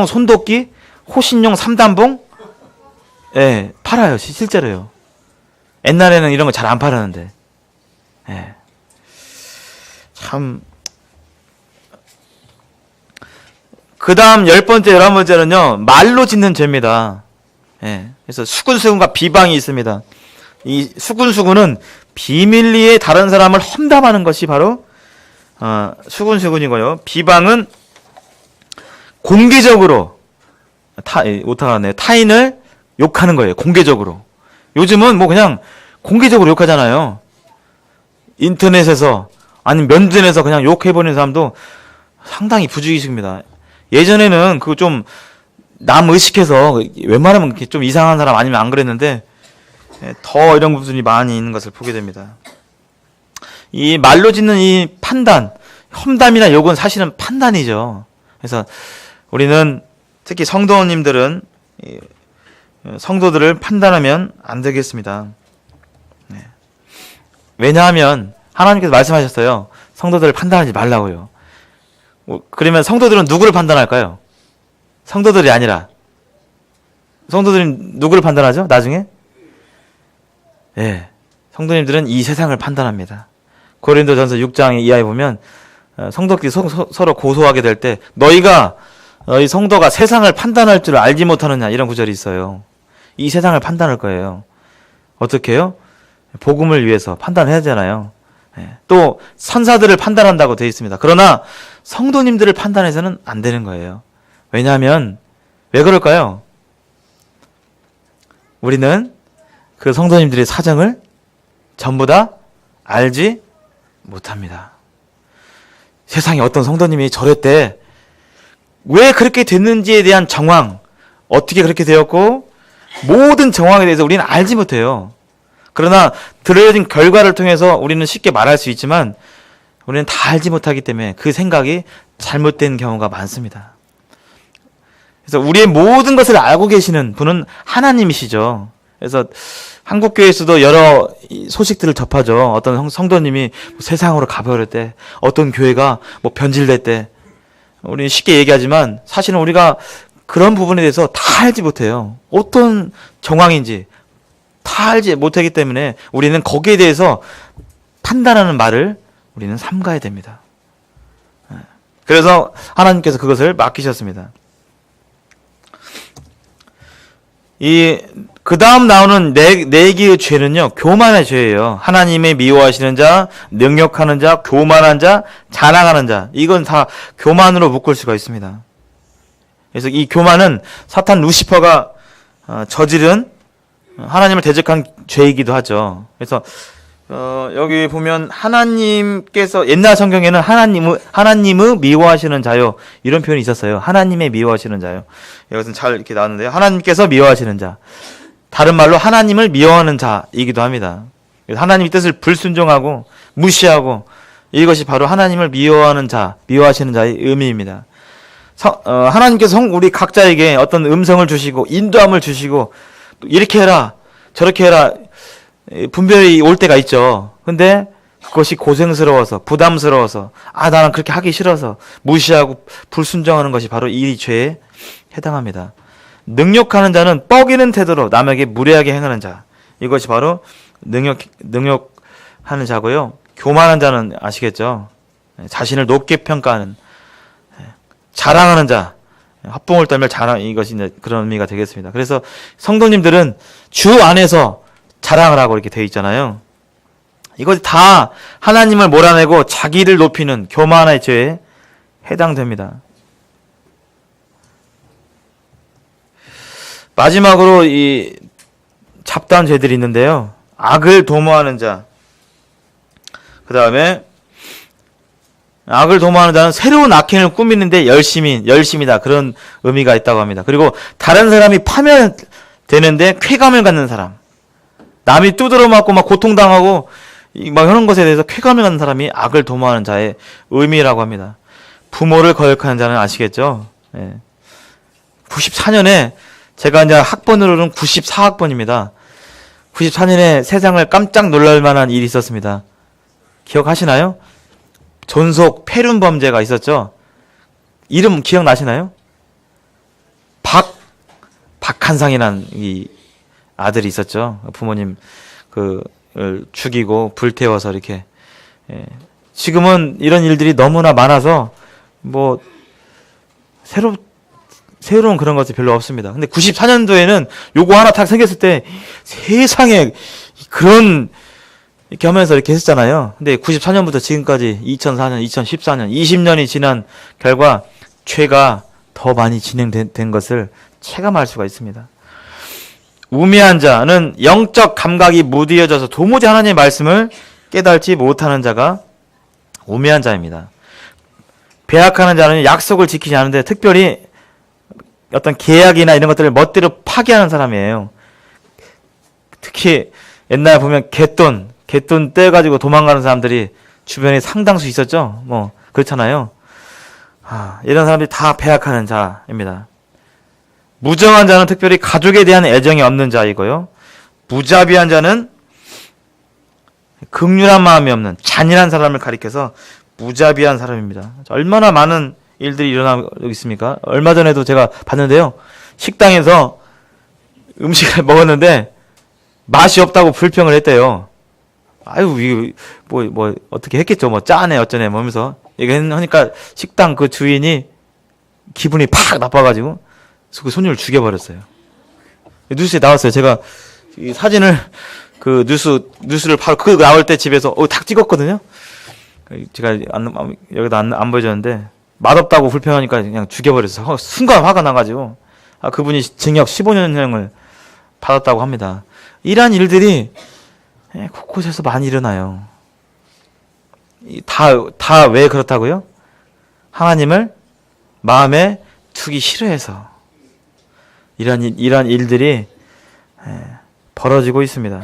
손도끼, 호신용 3단봉 팔아요. 실제로요. 옛날에는 이런 거 잘 안 팔았는데. 참. 그 다음 10번째, 11번째는요, 말로 짓는 죄입니다. 그래서 수군수군과 비방이 있습니다. 이 수군수군은 비밀리에 다른 사람을 험담하는 것이 바로, 수군수군이고요. 비방은 공개적으로, 타인을 욕하는 거예요. 공개적으로. 요즘은 뭐 그냥 공개적으로 욕하잖아요. 인터넷에서 아니면 면전에서 그냥 욕해버리는 사람도 상당히 부주의식입니다. 예전에는 그거 좀 남 의식해서 웬만하면 이렇게 좀 이상한 사람 아니면 안 그랬는데 더 이런 부분이 많이 있는 것을 보게 됩니다. 이 말로 짓는 이 판단, 험담이나 욕은 사실은 판단이죠. 그래서 우리는 특히 성도님들은 성도들을 판단하면 안 되겠습니다. 왜냐하면 하나님께서 말씀하셨어요. 성도들을 판단하지 말라고요. 그러면 성도들은 누구를 판단할까요? 성도들이 아니라 성도들은 누구를 판단하죠? 나중에? 성도님들은 이 세상을 판단합니다. 고린도전서 6장 이하에 보면 성도끼리 서로 고소하게 될 때 너희 성도가 세상을 판단할 줄 알지 못하느냐 이런 구절이 있어요. 이 세상을 판단할 거예요. 어떻게 해요? 복음을 위해서 판단해야 되잖아요. 또 선사들을 판단한다고 되어 있습니다. 그러나 성도님들을 판단해서는 안 되는 거예요. 왜냐하면 왜 그럴까요? 우리는 그 성도님들의 사정을 전부 다 알지 못합니다. 세상에 어떤 성도님이 저랬대. 왜 그렇게 됐는지에 대한 정황, 어떻게 그렇게 되었고 모든 정황에 대해서 우리는 알지 못해요. 그러나 들어진 결과를 통해서 우리는 쉽게 말할 수 있지만 우리는 다 알지 못하기 때문에 그 생각이 잘못된 경우가 많습니다. 그래서 우리의 모든 것을 알고 계시는 분은 하나님이시죠. 그래서 한국교회에서도 여러 소식들을 접하죠. 어떤 성도님이 세상으로 가버릴 때, 어떤 교회가 변질될 때, 우리는 쉽게 얘기하지만 사실은 우리가 그런 부분에 대해서 다 알지 못해요. 어떤 정황인지 다 알지 못하기 때문에 우리는 거기에 대해서 판단하는 말을 우리는 삼가야 됩니다. 그래서 하나님께서 그것을 맡기셨습니다. 그 다음 나오는 네 개의 죄는요, 교만의 죄예요. 하나님의 미워하시는 자, 능욕하는 자, 교만한 자, 자랑하는 자. 이건 다 교만으로 묶을 수가 있습니다. 그래서 이 교만은 사탄 루시퍼가 저지른 하나님을 대적한 죄이기도 하죠. 그래서 여기 보면 하나님께서 옛날 성경에는 하나님의 미워하시는 자요 이런 표현이 있었어요. 하나님의 미워하시는 자요. 이것은 잘 이렇게 나왔는데요. 하나님께서 미워하시는 자. 다른 말로 하나님을 미워하는 자이기도 합니다. 하나님의 뜻을 불순종하고 무시하고 이것이 바로 하나님을 미워하는 자, 미워하시는 자의 의미입니다. 하나님께서 우리 각자에게 어떤 음성을 주시고 인도함을 주시고 이렇게 해라 저렇게 해라 분별이 올 때가 있죠. 근데 그것이 고생스러워서 부담스러워서 나는 그렇게 하기 싫어서 무시하고 불순종하는 것이 바로 이 죄에 해당합니다. 능욕하는 자는 뻐기는 태도로 남에게 무례하게 행하는 자. 이것이 바로 능욕하는 자고요. 교만한 자는 아시겠죠? 자신을 높게 평가하는. 자랑하는 자, 헛봉을 떨며 자랑, 이것이 이제 그런 의미가 되겠습니다. 그래서 성도님들은 주 안에서 자랑을 하고 이렇게 되어 있잖아요. 이것이 다 하나님을 몰아내고 자기를 높이는 교만의 죄에 해당됩니다. 마지막으로 이 잡다한 죄들이 있는데요. 악을 도모하는 자. 그 다음에 악을 도모하는 자는 새로운 악행을 꾸미는데 열심이다. 그런 의미가 있다고 합니다. 그리고 다른 사람이 파멸되는데 쾌감을 갖는 사람. 남이 두드러 맞고 막 고통당하고 막 하는 것에 대해서 쾌감을 갖는 사람이 악을 도모하는 자의 의미라고 합니다. 부모를 거역하는 자는 아시겠죠? 94년에 제가 이제 학번으로는 94학번입니다. 94년에 세상을 깜짝 놀랄 만한 일이 있었습니다. 기억하시나요? 존속 폐륜범죄가 있었죠? 이름 기억나시나요? 박한상이라는 이 아들이 있었죠. 부모님 죽이고 불태워서 이렇게. 지금은 이런 일들이 너무나 많아서 뭐 새로운 그런 것이 별로 없습니다. 근데 94년도에는 요거 하나 딱 생겼을 때 세상에 그런 이렇게 하면서 이렇게 했었잖아요. 근데 94년부터 지금까지 2004년, 2014년, 20년이 지난 결과 죄가 더 많이 진행된 것을 체감할 수가 있습니다. 우매한 자는 영적 감각이 무디어져서 도무지 하나님의 말씀을 깨달지 못하는 자가 우매한 자입니다. 배약하는 자는 약속을 지키지 않는데 특별히 어떤 계약이나 이런 것들을 멋대로 파기하는 사람이에요. 특히 옛날에 보면 갯돈 떼가지고 도망가는 사람들이 주변에 상당수 있었죠. 뭐 그렇잖아요. 이런 사람들이 다 배약하는 자입니다. 무정한 자는 특별히 가족에 대한 애정이 없는 자이고요. 무자비한 자는 긍휼한 마음이 없는 잔인한 사람을 가리켜서 무자비한 사람입니다. 얼마나 많은 일들이 일어나고 있습니까? 얼마 전에도 제가 봤는데요. 식당에서 음식을 먹었는데 맛이 없다고 불평을 했대요. 아유, 이거 뭐 어떻게 했겠죠. 뭐 짜네 어쩌네 뭐 하면서 얘기하니까 식당 그 주인이 기분이 팍 나빠가지고 그 손님을 죽여버렸어요. 뉴스에 나왔어요. 제가 이 사진을 그 뉴스를 바로 그 나올 때 집에서 딱 찍었거든요. 제가 여기다 안 보여줬는데 맛없다고 불평하니까 그냥 죽여버렸어요. 순간 화가 나가지고 그분이 징역 15년형을 받았다고 합니다. 이러한 일들이 곳곳에서 많이 일어나요. 다 왜 그렇다고요? 하나님을 마음에 두기 싫어해서 이러한 일들이 벌어지고 있습니다.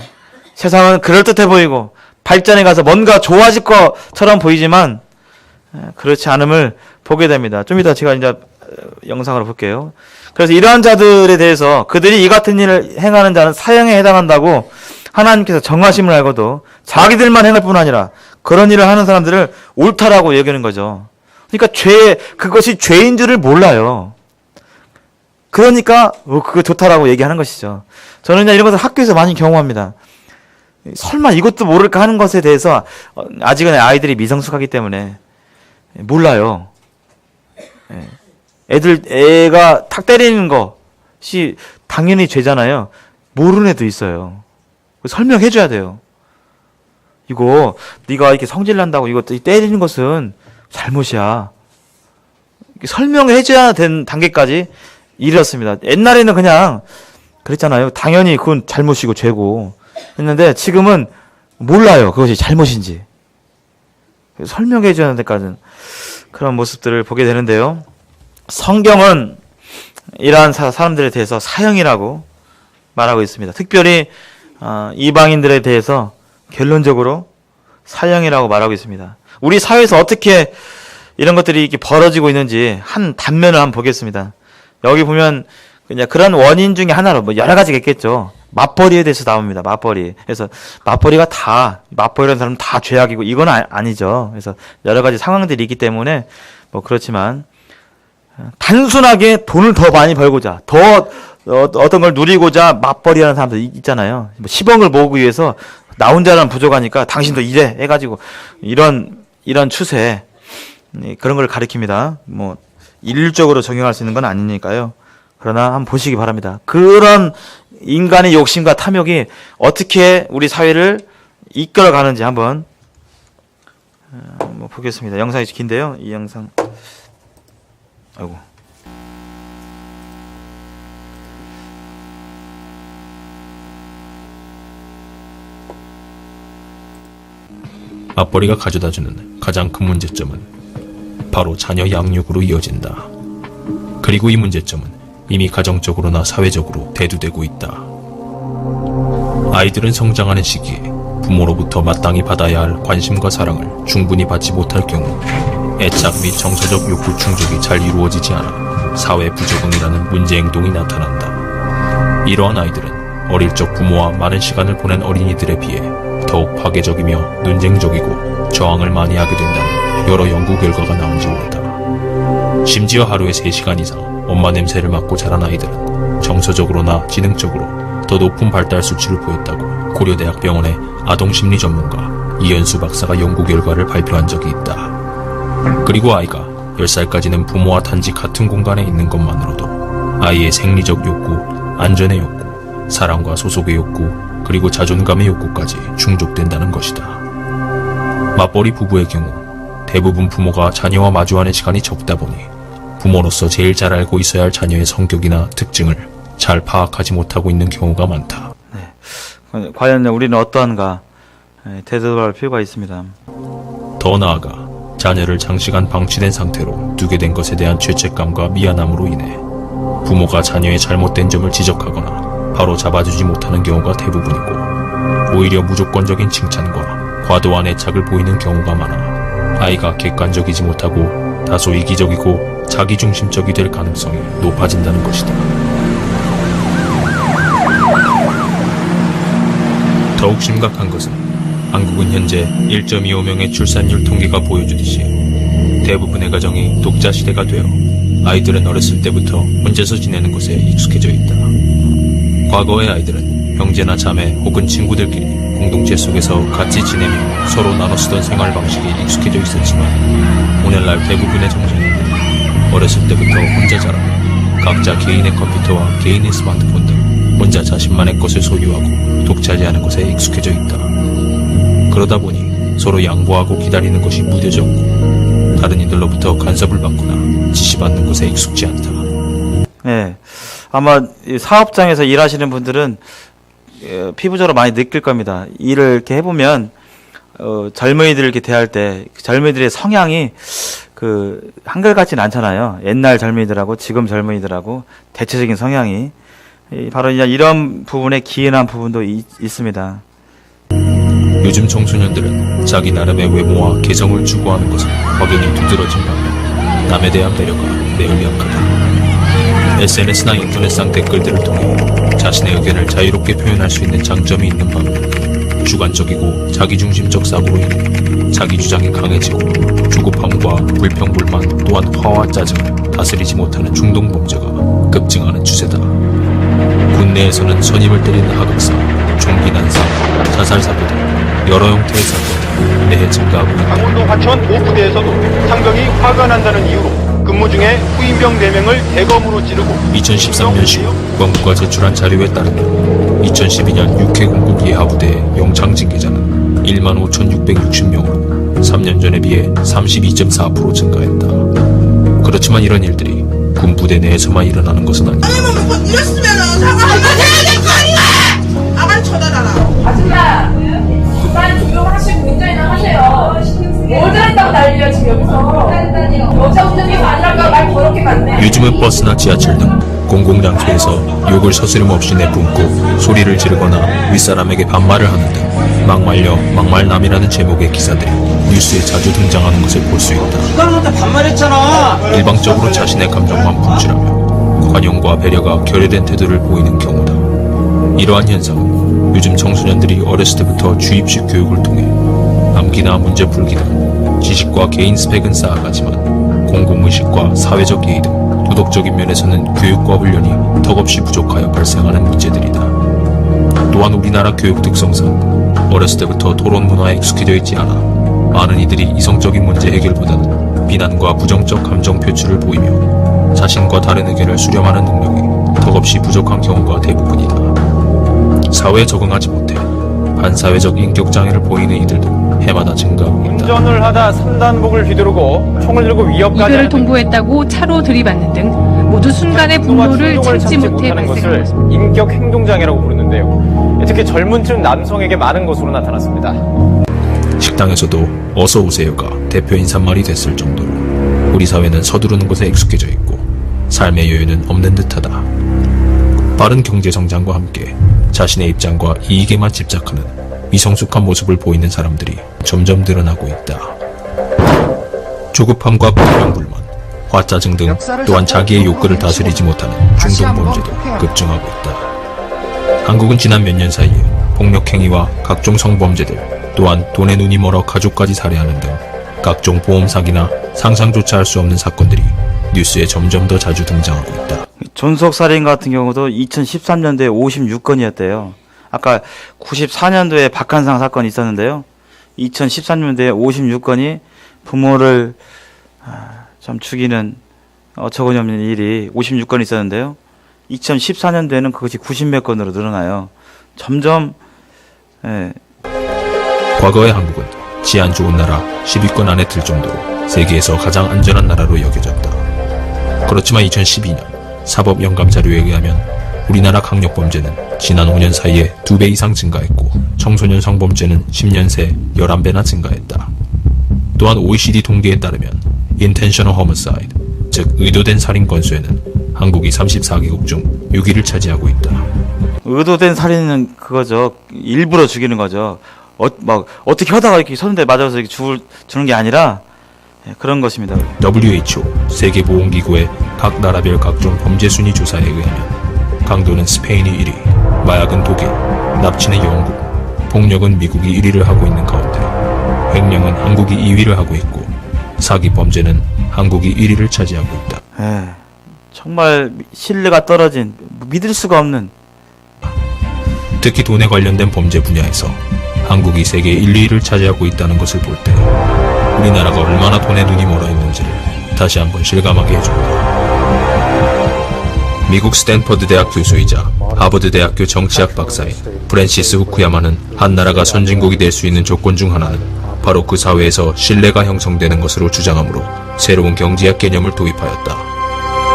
세상은 그럴듯해 보이고 발전해 가서 뭔가 좋아질 것처럼 보이지만 그렇지 않음을 보게 됩니다. 좀 이따 제가 이제 영상으로 볼게요. 그래서 이러한 자들에 대해서 그들이 이 같은 일을 행하는 자는 사형에 해당한다고 하나님께서 정하심을 알고도 자기들만 행할 뿐 아니라 그런 일을 하는 사람들을 옳다라고 여기는 거죠. 그러니까 그것이 죄인 줄을 몰라요. 그러니까 그거 좋다라고 얘기하는 것이죠. 저는 이런 것을 학교에서 많이 경험합니다. 설마 이것도 모를까 하는 것에 대해서 아직은 아이들이 미성숙하기 때문에 몰라요. 애가 탁 때리는 것이 당연히 죄잖아요. 모르는 애도 있어요. 설명해줘야 돼요. 이거 네가 이렇게 성질 난다고 이거 때리는 것은 잘못이야. 설명해줘야 되는 단계까지 이르렀습니다. 옛날에는 그냥 그랬잖아요. 당연히 그건 잘못이고 죄고 했는데 지금은 몰라요. 그것이 잘못인지. 설명해줘야 하는 데까지는 그런 모습들을 보게 되는데요. 성경은 이러한 사람들에 대해서 사형이라고 말하고 있습니다. 특별히 이방인들에 대해서 결론적으로 사형이라고 말하고 있습니다. 우리 사회에서 어떻게 이런 것들이 이렇게 벌어지고 있는지 한 단면을 한번 보겠습니다. 여기 보면 그냥 그런 원인 중에 하나로 뭐 여러 가지가 있겠죠. 맞벌이에 대해서 나옵니다. 맞벌이. 그래서 맞벌이라는 사람은 다 죄악이고 이건 아니죠. 그래서 여러 가지 상황들이 있기 때문에 뭐 그렇지만 단순하게 돈을 더 많이 벌고자 어떤 걸 누리고자 맞벌이하는 사람들 있잖아요. 뭐 10억을 모으기 위해서 나 혼자는 부족하니까 당신도 일해 해가지고 이런 추세 그런 걸 가리킵니다. 뭐 일률적으로 적용할 수 있는 건 아니니까요. 그러나 한번 보시기 바랍니다. 그런 인간의 욕심과 탐욕이 어떻게 우리 사회를 이끌어가는지 한번 보겠습니다. 영상이 긴데요. 이 영상 아이고 맞벌이가 가져다주는 가장 큰 문제점은 바로 자녀 양육으로 이어진다. 그리고 이 문제점은 이미 가정적으로나 사회적으로 대두되고 있다. 아이들은 성장하는 시기에 부모로부터 마땅히 받아야 할 관심과 사랑을 충분히 받지 못할 경우 애착 및 정서적 욕구 충족이 잘 이루어지지 않아 사회 부적응이라는 문제 행동이 나타난다. 이러한 아이들은 어릴 적 부모와 많은 시간을 보낸 어린이들에 비해 더욱 파괴적이며 논쟁적이고 저항을 많이 하게 된다는 여러 연구 결과가 나온지 모른다. 심지어 하루에 3시간 이상 엄마 냄새를 맡고 자란 아이들은 정서적으로나 지능적으로 더 높은 발달 수치를 보였다고 고려대학병원의 아동심리 전문가 이현수 박사가 연구 결과를 발표한 적이 있다. 그리고 아이가 10살까지는 부모와 단지 같은 공간에 있는 것만으로도 아이의 생리적 욕구, 안전의 욕구, 사랑과 소속의 욕구, 그리고 자존감의 욕구까지 충족된다는 것이다. 맞벌이 부부의 경우 대부분 부모가 자녀와 마주하는 시간이 적다 보니 부모로서 제일 잘 알고 있어야 할 자녀의 성격이나 특징을 잘 파악하지 못하고 있는 경우가 많다. 네. 과연 우리는 어떠한가 되돌아볼 필요가 있습니다. 더 나아가 자녀를 장시간 방치된 상태로 두게 된 것에 대한 죄책감과 미안함으로 인해 부모가 자녀의 잘못된 점을 지적하거나 바로 잡아주지 못하는 경우가 대부분이고 오히려 무조건적인 칭찬과 과도한 애착을 보이는 경우가 많아 아이가 객관적이지 못하고 다소 이기적이고 자기중심적이 될 가능성이 높아진다는 것이다. 더욱 심각한 것은 한국은 현재 1.25명의 출산율 통계가 보여주듯이 대부분의 가정이 독자 시대가 되어 아이들은 어렸을 때부터 혼자서 지내는 것에 익숙해져 있다. 과거의 아이들은 형제나 자매 혹은 친구들끼리 공동체 속에서 같이 지내며 서로 나눠 쓰던 생활 방식이 익숙해져 있었지만 오늘날 대부분의 청소년들은 어렸을 때부터 혼자 자라 각자 개인의 컴퓨터와 개인의 스마트폰 등 혼자 자신만의 것을 소유하고 독차지하는 것에 익숙해져 있다. 그러다 보니 서로 양보하고 기다리는 것이 무뎌졌고 다른 이들로부터 간섭을 받거나 지시받는 것에 익숙지 않다. 네, 아마 사업장에서 일하시는 분들은 피부적으로 많이 느낄 겁니다. 일을 이렇게 해보면 젊은이들 이렇게 대할 때 젊은이들의 성향이 한결같지는 않잖아요. 옛날 젊은이들하고 지금 젊은이들하고 대체적인 성향이 바로 이런 부분에 기인한 부분도 있습니다. 요즘 청소년들은 자기 나름의 외모와 개성을 추구하는 것은 확연히 두드러진 반면 남에 대한 배려가 매우 약하다. SNS나 인터넷상 댓글들을 통해 자신의 의견을 자유롭게 표현할 수 있는 장점이 있는 반면 주관적이고 자기중심적 사고로 인해 자기 주장이 강해지고 조급함과 불평불만 또한 화와 짜증을 다스리지 못하는 충동범죄가 급증하는 추세다. 국내에서는 선임을 때리는 하극사, 총기 난사, 자살 사고 등 여러 형태의 사건이 매해 증가하고 있다. 강원도 화천 5부대에서도 상병이 화가 난다는 이유로 근무 중에 후임병 4명을 대검으로 찌르고 2013년 10월 국방부가 제출한 자료에 따르면 2012년 육해 공군 예하부대의 영창 징계자는 15,660명으로 3년 전에 비해 32.4% 증가했다. 그렇지만 이런 일들이 군부대 내에서만 일어나는 것은 아니다. 아니면 몇번 이랬으면은 사과하고 해야 될 거 아니야! 나만 쳐다라라. 하지마! 빨리 조용하시고 운전이나 하세요. 뭘 잘했다고 난리야 지금 여기서. 여자 운전이 아니랄까 말 더럽게 많네. 요즘은 버스나 지하철 등 공공장소에서 욕을 서스름 없이 내뿜고 소리를 지르거나 윗사람에게 반말을 하는 등 막말녀, 막말남이라는 제목의 기사들이 뉴스에 자주 등장하는 것을 볼 수 있다. 이거한테 반말했잖아. 일방적으로 자신의 감정만 분출하며 관용과 배려가 결여된 태도를 보이는 경우다. 이러한 현상은 요즘 청소년들이 어렸을 때부터 주입식 교육을 통해 암기나 문제 풀기 등 지식과 개인 스펙은 쌓아가지만 공공의식과 사회적 예의 등 도덕적인 면에서는 교육과 훈련이 턱없이 부족하여 발생하는 문제들이다. 또한 우리나라 교육 특성상 어렸을 때부터 토론 문화에 익숙해져 있지 않아 많은 이들이 이성적인 문제 해결보다는 비난과 부정적 감정 표출을 보이며 자신과 다른 의견을 수렴하는 능력이 턱없이 부족한 경우가 대부분이다. 사회에 적응하지 못해 반사회적 인격장애를 보이는 이들도 해마다 증가하고 있다. 운전을 하다 산단복을 휘두르고 총을 들고 위협까지 이별을 하는 통보했다고 차로 들이받는 등 모두 순간의 분노를 참지 못해 발생한 것입니다. 인격 행동장애라고 부르는데요. 특히 젊은층 남성에게 많은 것으로 나타났습니다. 식당에서도 어서 오세요가 대표 인사말이 됐을 정도로 우리 사회는 서두르는 것에 익숙해져 있고 삶의 여유는 없는 듯하다. 빠른 경제 성장과 함께 자신의 입장과 이익에만 집착하는 미성숙한 모습을 보이는 사람들이 점점 늘어나고 있다. 조급함과 불평불만, 화짜증 등 또한 자기의 욕구를 다스리지 못하는 중동범죄도 급증하고 있다. 한국은 지난 몇 년 사이에 폭력행위와 각종 성범죄들, 또한 돈에 눈이 멀어 가족까지 살해하는 등 각종 보험 사기나 상상조차 할 수 없는 사건들이 뉴스에 점점 더 자주 등장하고 있다. 존속살인 같은 경우도 2013년도에 56건이었대요. 아까 94년도에 박한상 사건이 있었는데요. 2013년도에 56건이 부모를 참 죽이는 어처구니없는 일이 56건 있었는데요. 2014년도에는 그것이 90몇 건으로 늘어나요. 점점 과거의 한국은治安 좋은 나라 10위권 안에 들 정도로 세계에서 가장 안전한 나라로 여겨졌다. 그렇지만 2012년 사법연감 자료에 의하면 우리나라 강력범죄는 지난 5년 사이에 2배 이상 증가했고 청소년 성범죄는 10년 새 11배나 증가했다. 또한 OECD 통계에 따르면 intentional homicide, 즉 의도된 살인 건수에는 한국이 34개국 중 6위를 차지하고 있다. 의도된 살인은 그거죠. 일부러 죽이는 거죠. 어떻게 하다가 이렇게 서는데 맞아서 이렇게 주는 게 아니라 그런 것입니다. WHO 세계보건기구의 각 나라별 각종 범죄 순위 조사에 의하면 강도는 스페인이 1위, 마약은 독일, 납치는 영국, 폭력은 미국이 1위를 하고 있는 가운데 횡령은 한국이 2위를 하고 있고 사기 범죄는 한국이 1위를 차지하고 있다. 정말 신뢰가 떨어진, 믿을 수가 없는. 특히 돈에 관련된 범죄 분야에서 한국이 세계 1, 2위를 차지하고 있다는 것을 볼 때 우리나라가 얼마나 돈에 눈이 멀어 있는지를 다시 한번 실감하게 해줍니다. 미국 스탠퍼드 대학 교수이자 하버드 대학교 정치학 박사인 프랜시스 후쿠야마는 한 나라가 선진국이 될 수 있는 조건 중 하나는 바로 그 사회에서 신뢰가 형성되는 것으로 주장하므로 새로운 경제학 개념을 도입하였다.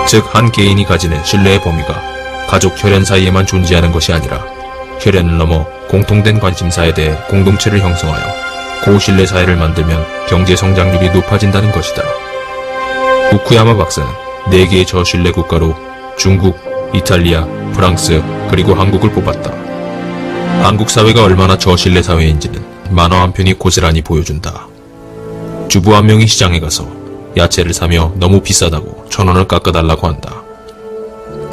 즉, 한 개인이 가지는 신뢰의 범위가 가족 혈연 사이에만 존재하는 것이 아니라 혈연을 넘어 공통된 관심사에 대해 공동체를 형성하여 고신뢰 사회를 만들면 경제 성장률이 높아진다는 것이다. 후쿠야마 박사는 4개의 저신뢰 국가로 중국, 이탈리아, 프랑스, 그리고 한국을 뽑았다. 한국 사회가 얼마나 저신뢰 사회인지는 만화 한 편이 고스란히 보여준다. 주부 한 명이 시장에 가서 야채를 사며 너무 비싸다고 1,000원을 깎아달라고 한다.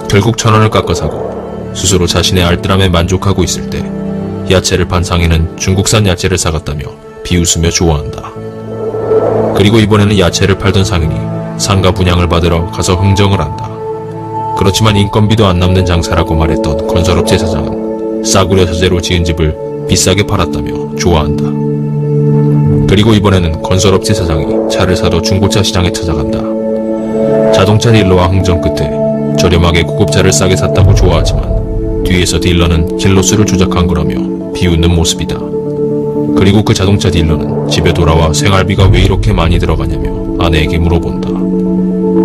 결국 1,000원을 깎아 사고 스스로 자신의 알뜰함에 만족하고 있을 때 야채를 판 상인은 중국산 야채를 사갔다며 비웃으며 좋아한다. 그리고 이번에는 야채를 팔던 상인이 상가 분양을 받으러 가서 흥정을 한다. 그렇지만 인건비도 안 남는 장사라고 말했던 건설업체 사장은 싸구려 소재로 지은 집을 비싸게 팔았다며 좋아한다. 그리고 이번에는 건설업체 사장이 차를 사러 중고차 시장에 찾아간다. 자동차 딜러와 흥정 끝에 저렴하게 구급차를 싸게 샀다고 좋아하지만 뒤에서 딜러는 킬로수를 조작한 거라며 비웃는 모습이다. 그리고 그 자동차 딜러는 집에 돌아와 생활비가 왜 이렇게 많이 들어가냐며 아내에게 물어본다.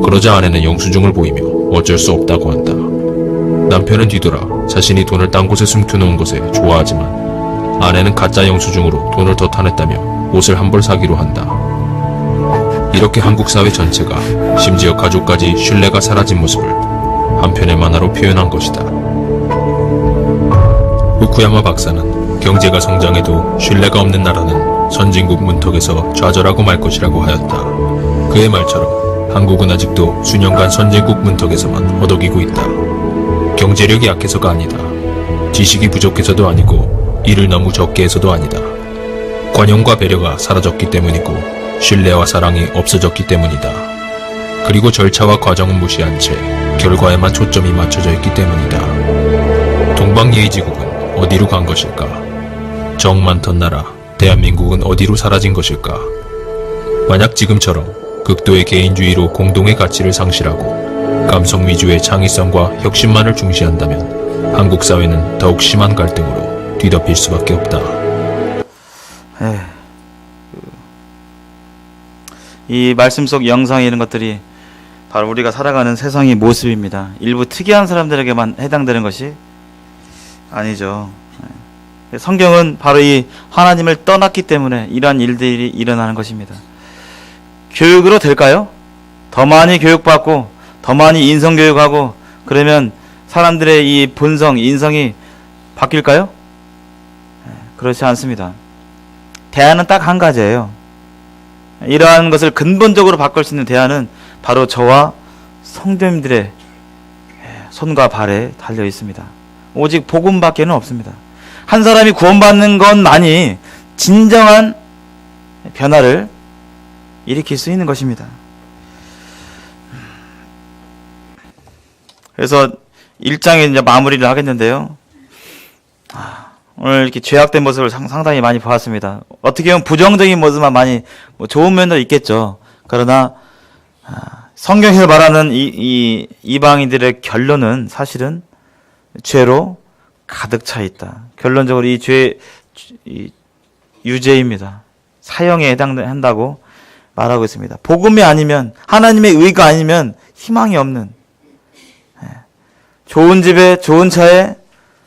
그러자 아내는 영수증을 보이며 어쩔 수 없다고 한다. 남편은 뒤돌아 자신이 돈을 딴 곳에 숨겨놓은 것에 좋아하지만 아내는 가짜 영수증으로 돈을 더 타냈다며 옷을 한 벌 사기로 한다. 이렇게 한국 사회 전체가 심지어 가족까지 신뢰가 사라진 모습을 한 편의 만화로 표현한 것이다. 후쿠야마 박사는 경제가 성장해도 신뢰가 없는 나라는 선진국 문턱에서 좌절하고 말 것이라고 하였다. 그의 말처럼 한국은 아직도 수년간 선진국 문턱에서만 허덕이고 있다. 경제력이 약해서가 아니다. 지식이 부족해서도 아니고 일을 너무 적게 해서도 아니다. 관용과 배려가 사라졌기 때문이고 신뢰와 사랑이 없어졌기 때문이다. 그리고 절차와 과정은 무시한 채 결과에만 초점이 맞춰져 있기 때문이다. 동방예의지국은 어디로 간 것일까? 정 많던 나라 대한민국은 어디로 사라진 것일까? 만약 지금처럼 극도의 개인주의로 공동의 가치를 상실하고 감성 위주의 창의성과 혁신만을 중시한다면 한국 사회는 더욱 심한 갈등으로 뒤덮일 수밖에 없다. 이 말씀 속 영상이 이런 것들이 바로 우리가 살아가는 세상의 모습입니다. 일부 특이한 사람들에게만 해당되는 것이 아니죠. 성경은 바로 이 하나님을 떠났기 때문에 이러한 일들이 일어나는 것입니다. 교육으로 될까요? 더 많이 교육받고 더 많이 인성교육하고 그러면 사람들의 이 본성, 인성이 바뀔까요? 그렇지 않습니다. 대안은 딱 한 가지예요. 이러한 것을 근본적으로 바꿀 수 있는 대안은 바로 저와 성도님들의 손과 발에 달려 있습니다. 오직 복음밖에는 없습니다. 한 사람이 구원받는 것만이 진정한 변화를 일으킬 수 있는 것입니다. 그래서 1장에 이제 마무리를 하겠는데요. 오늘 이렇게 죄악된 모습을 상당히 많이 보았습니다. 어떻게 보면 부정적인 모습만 많이, 좋은 면도 있겠죠. 그러나 성경에서 말하는 이 이방인들의 결론은 사실은 죄로 가득 차 있다. 결론적으로 이 죄 유죄입니다. 사형에 해당한다고 말하고 있습니다. 복음이 아니면, 하나님의 의가 아니면 희망이 없는, 좋은 집에 좋은 차에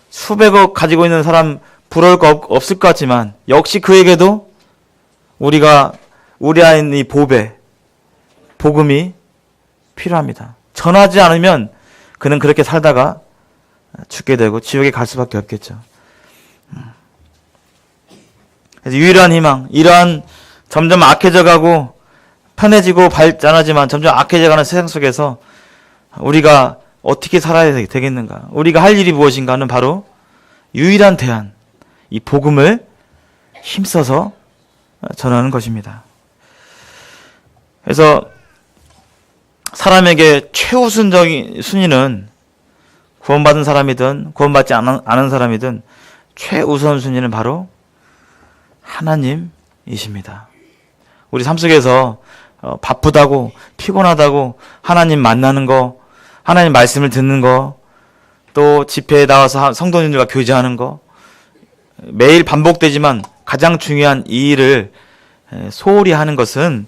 수백억 가지고 있는 사람 부러울 거 없을 것 같지만 역시 그에게도 우리 안에 있는 이 복음이 필요합니다. 전하지 않으면 그는 그렇게 살다가 죽게 되고 지옥에 갈 수밖에 없겠죠. 그래서 유일한 희망, 이러한 점점 악해져가고 편해지고 발전하지만 점점 악해져가는 세상 속에서 우리가 어떻게 살아야 되겠는가? 우리가 할 일이 무엇인가는 바로 유일한 대안, 이 복음을 힘써서 전하는 것입니다. 그래서 사람에게 최우선적인 순위는 구원받은 사람이든 구원받지 않은 사람이든 최우선 순위는 바로 하나님이십니다. 우리 삶 속에서 바쁘다고 피곤하다고 하나님 만나는 거, 하나님 말씀을 듣는 거, 또 집회에 나와서 성도님들과 교제하는 거, 매일 반복되지만 가장 중요한 이 일을 소홀히 하는 것은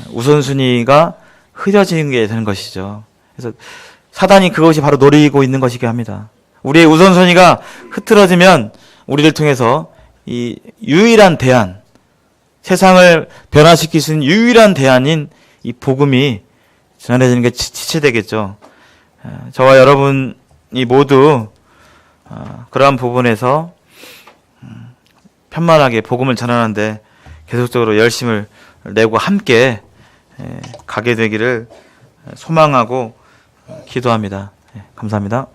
우선순위가 흐려지는 게 되는 것이죠. 그래서 사단이 그것이 바로 노리고 있는 것이긴 합니다. 우리의 우선순위가 흐트러지면 우리를 통해서 이 유일한 대안, 세상을 변화시킬 수 있는 유일한 대안인 이 복음이 전해지는 게 지체되겠죠. 저와 여러분이 모두 그러한 부분에서 편만하게 복음을 전하는데 계속적으로 열심을 내고 함께 가게 되기를 소망하고 기도합니다. 감사합니다.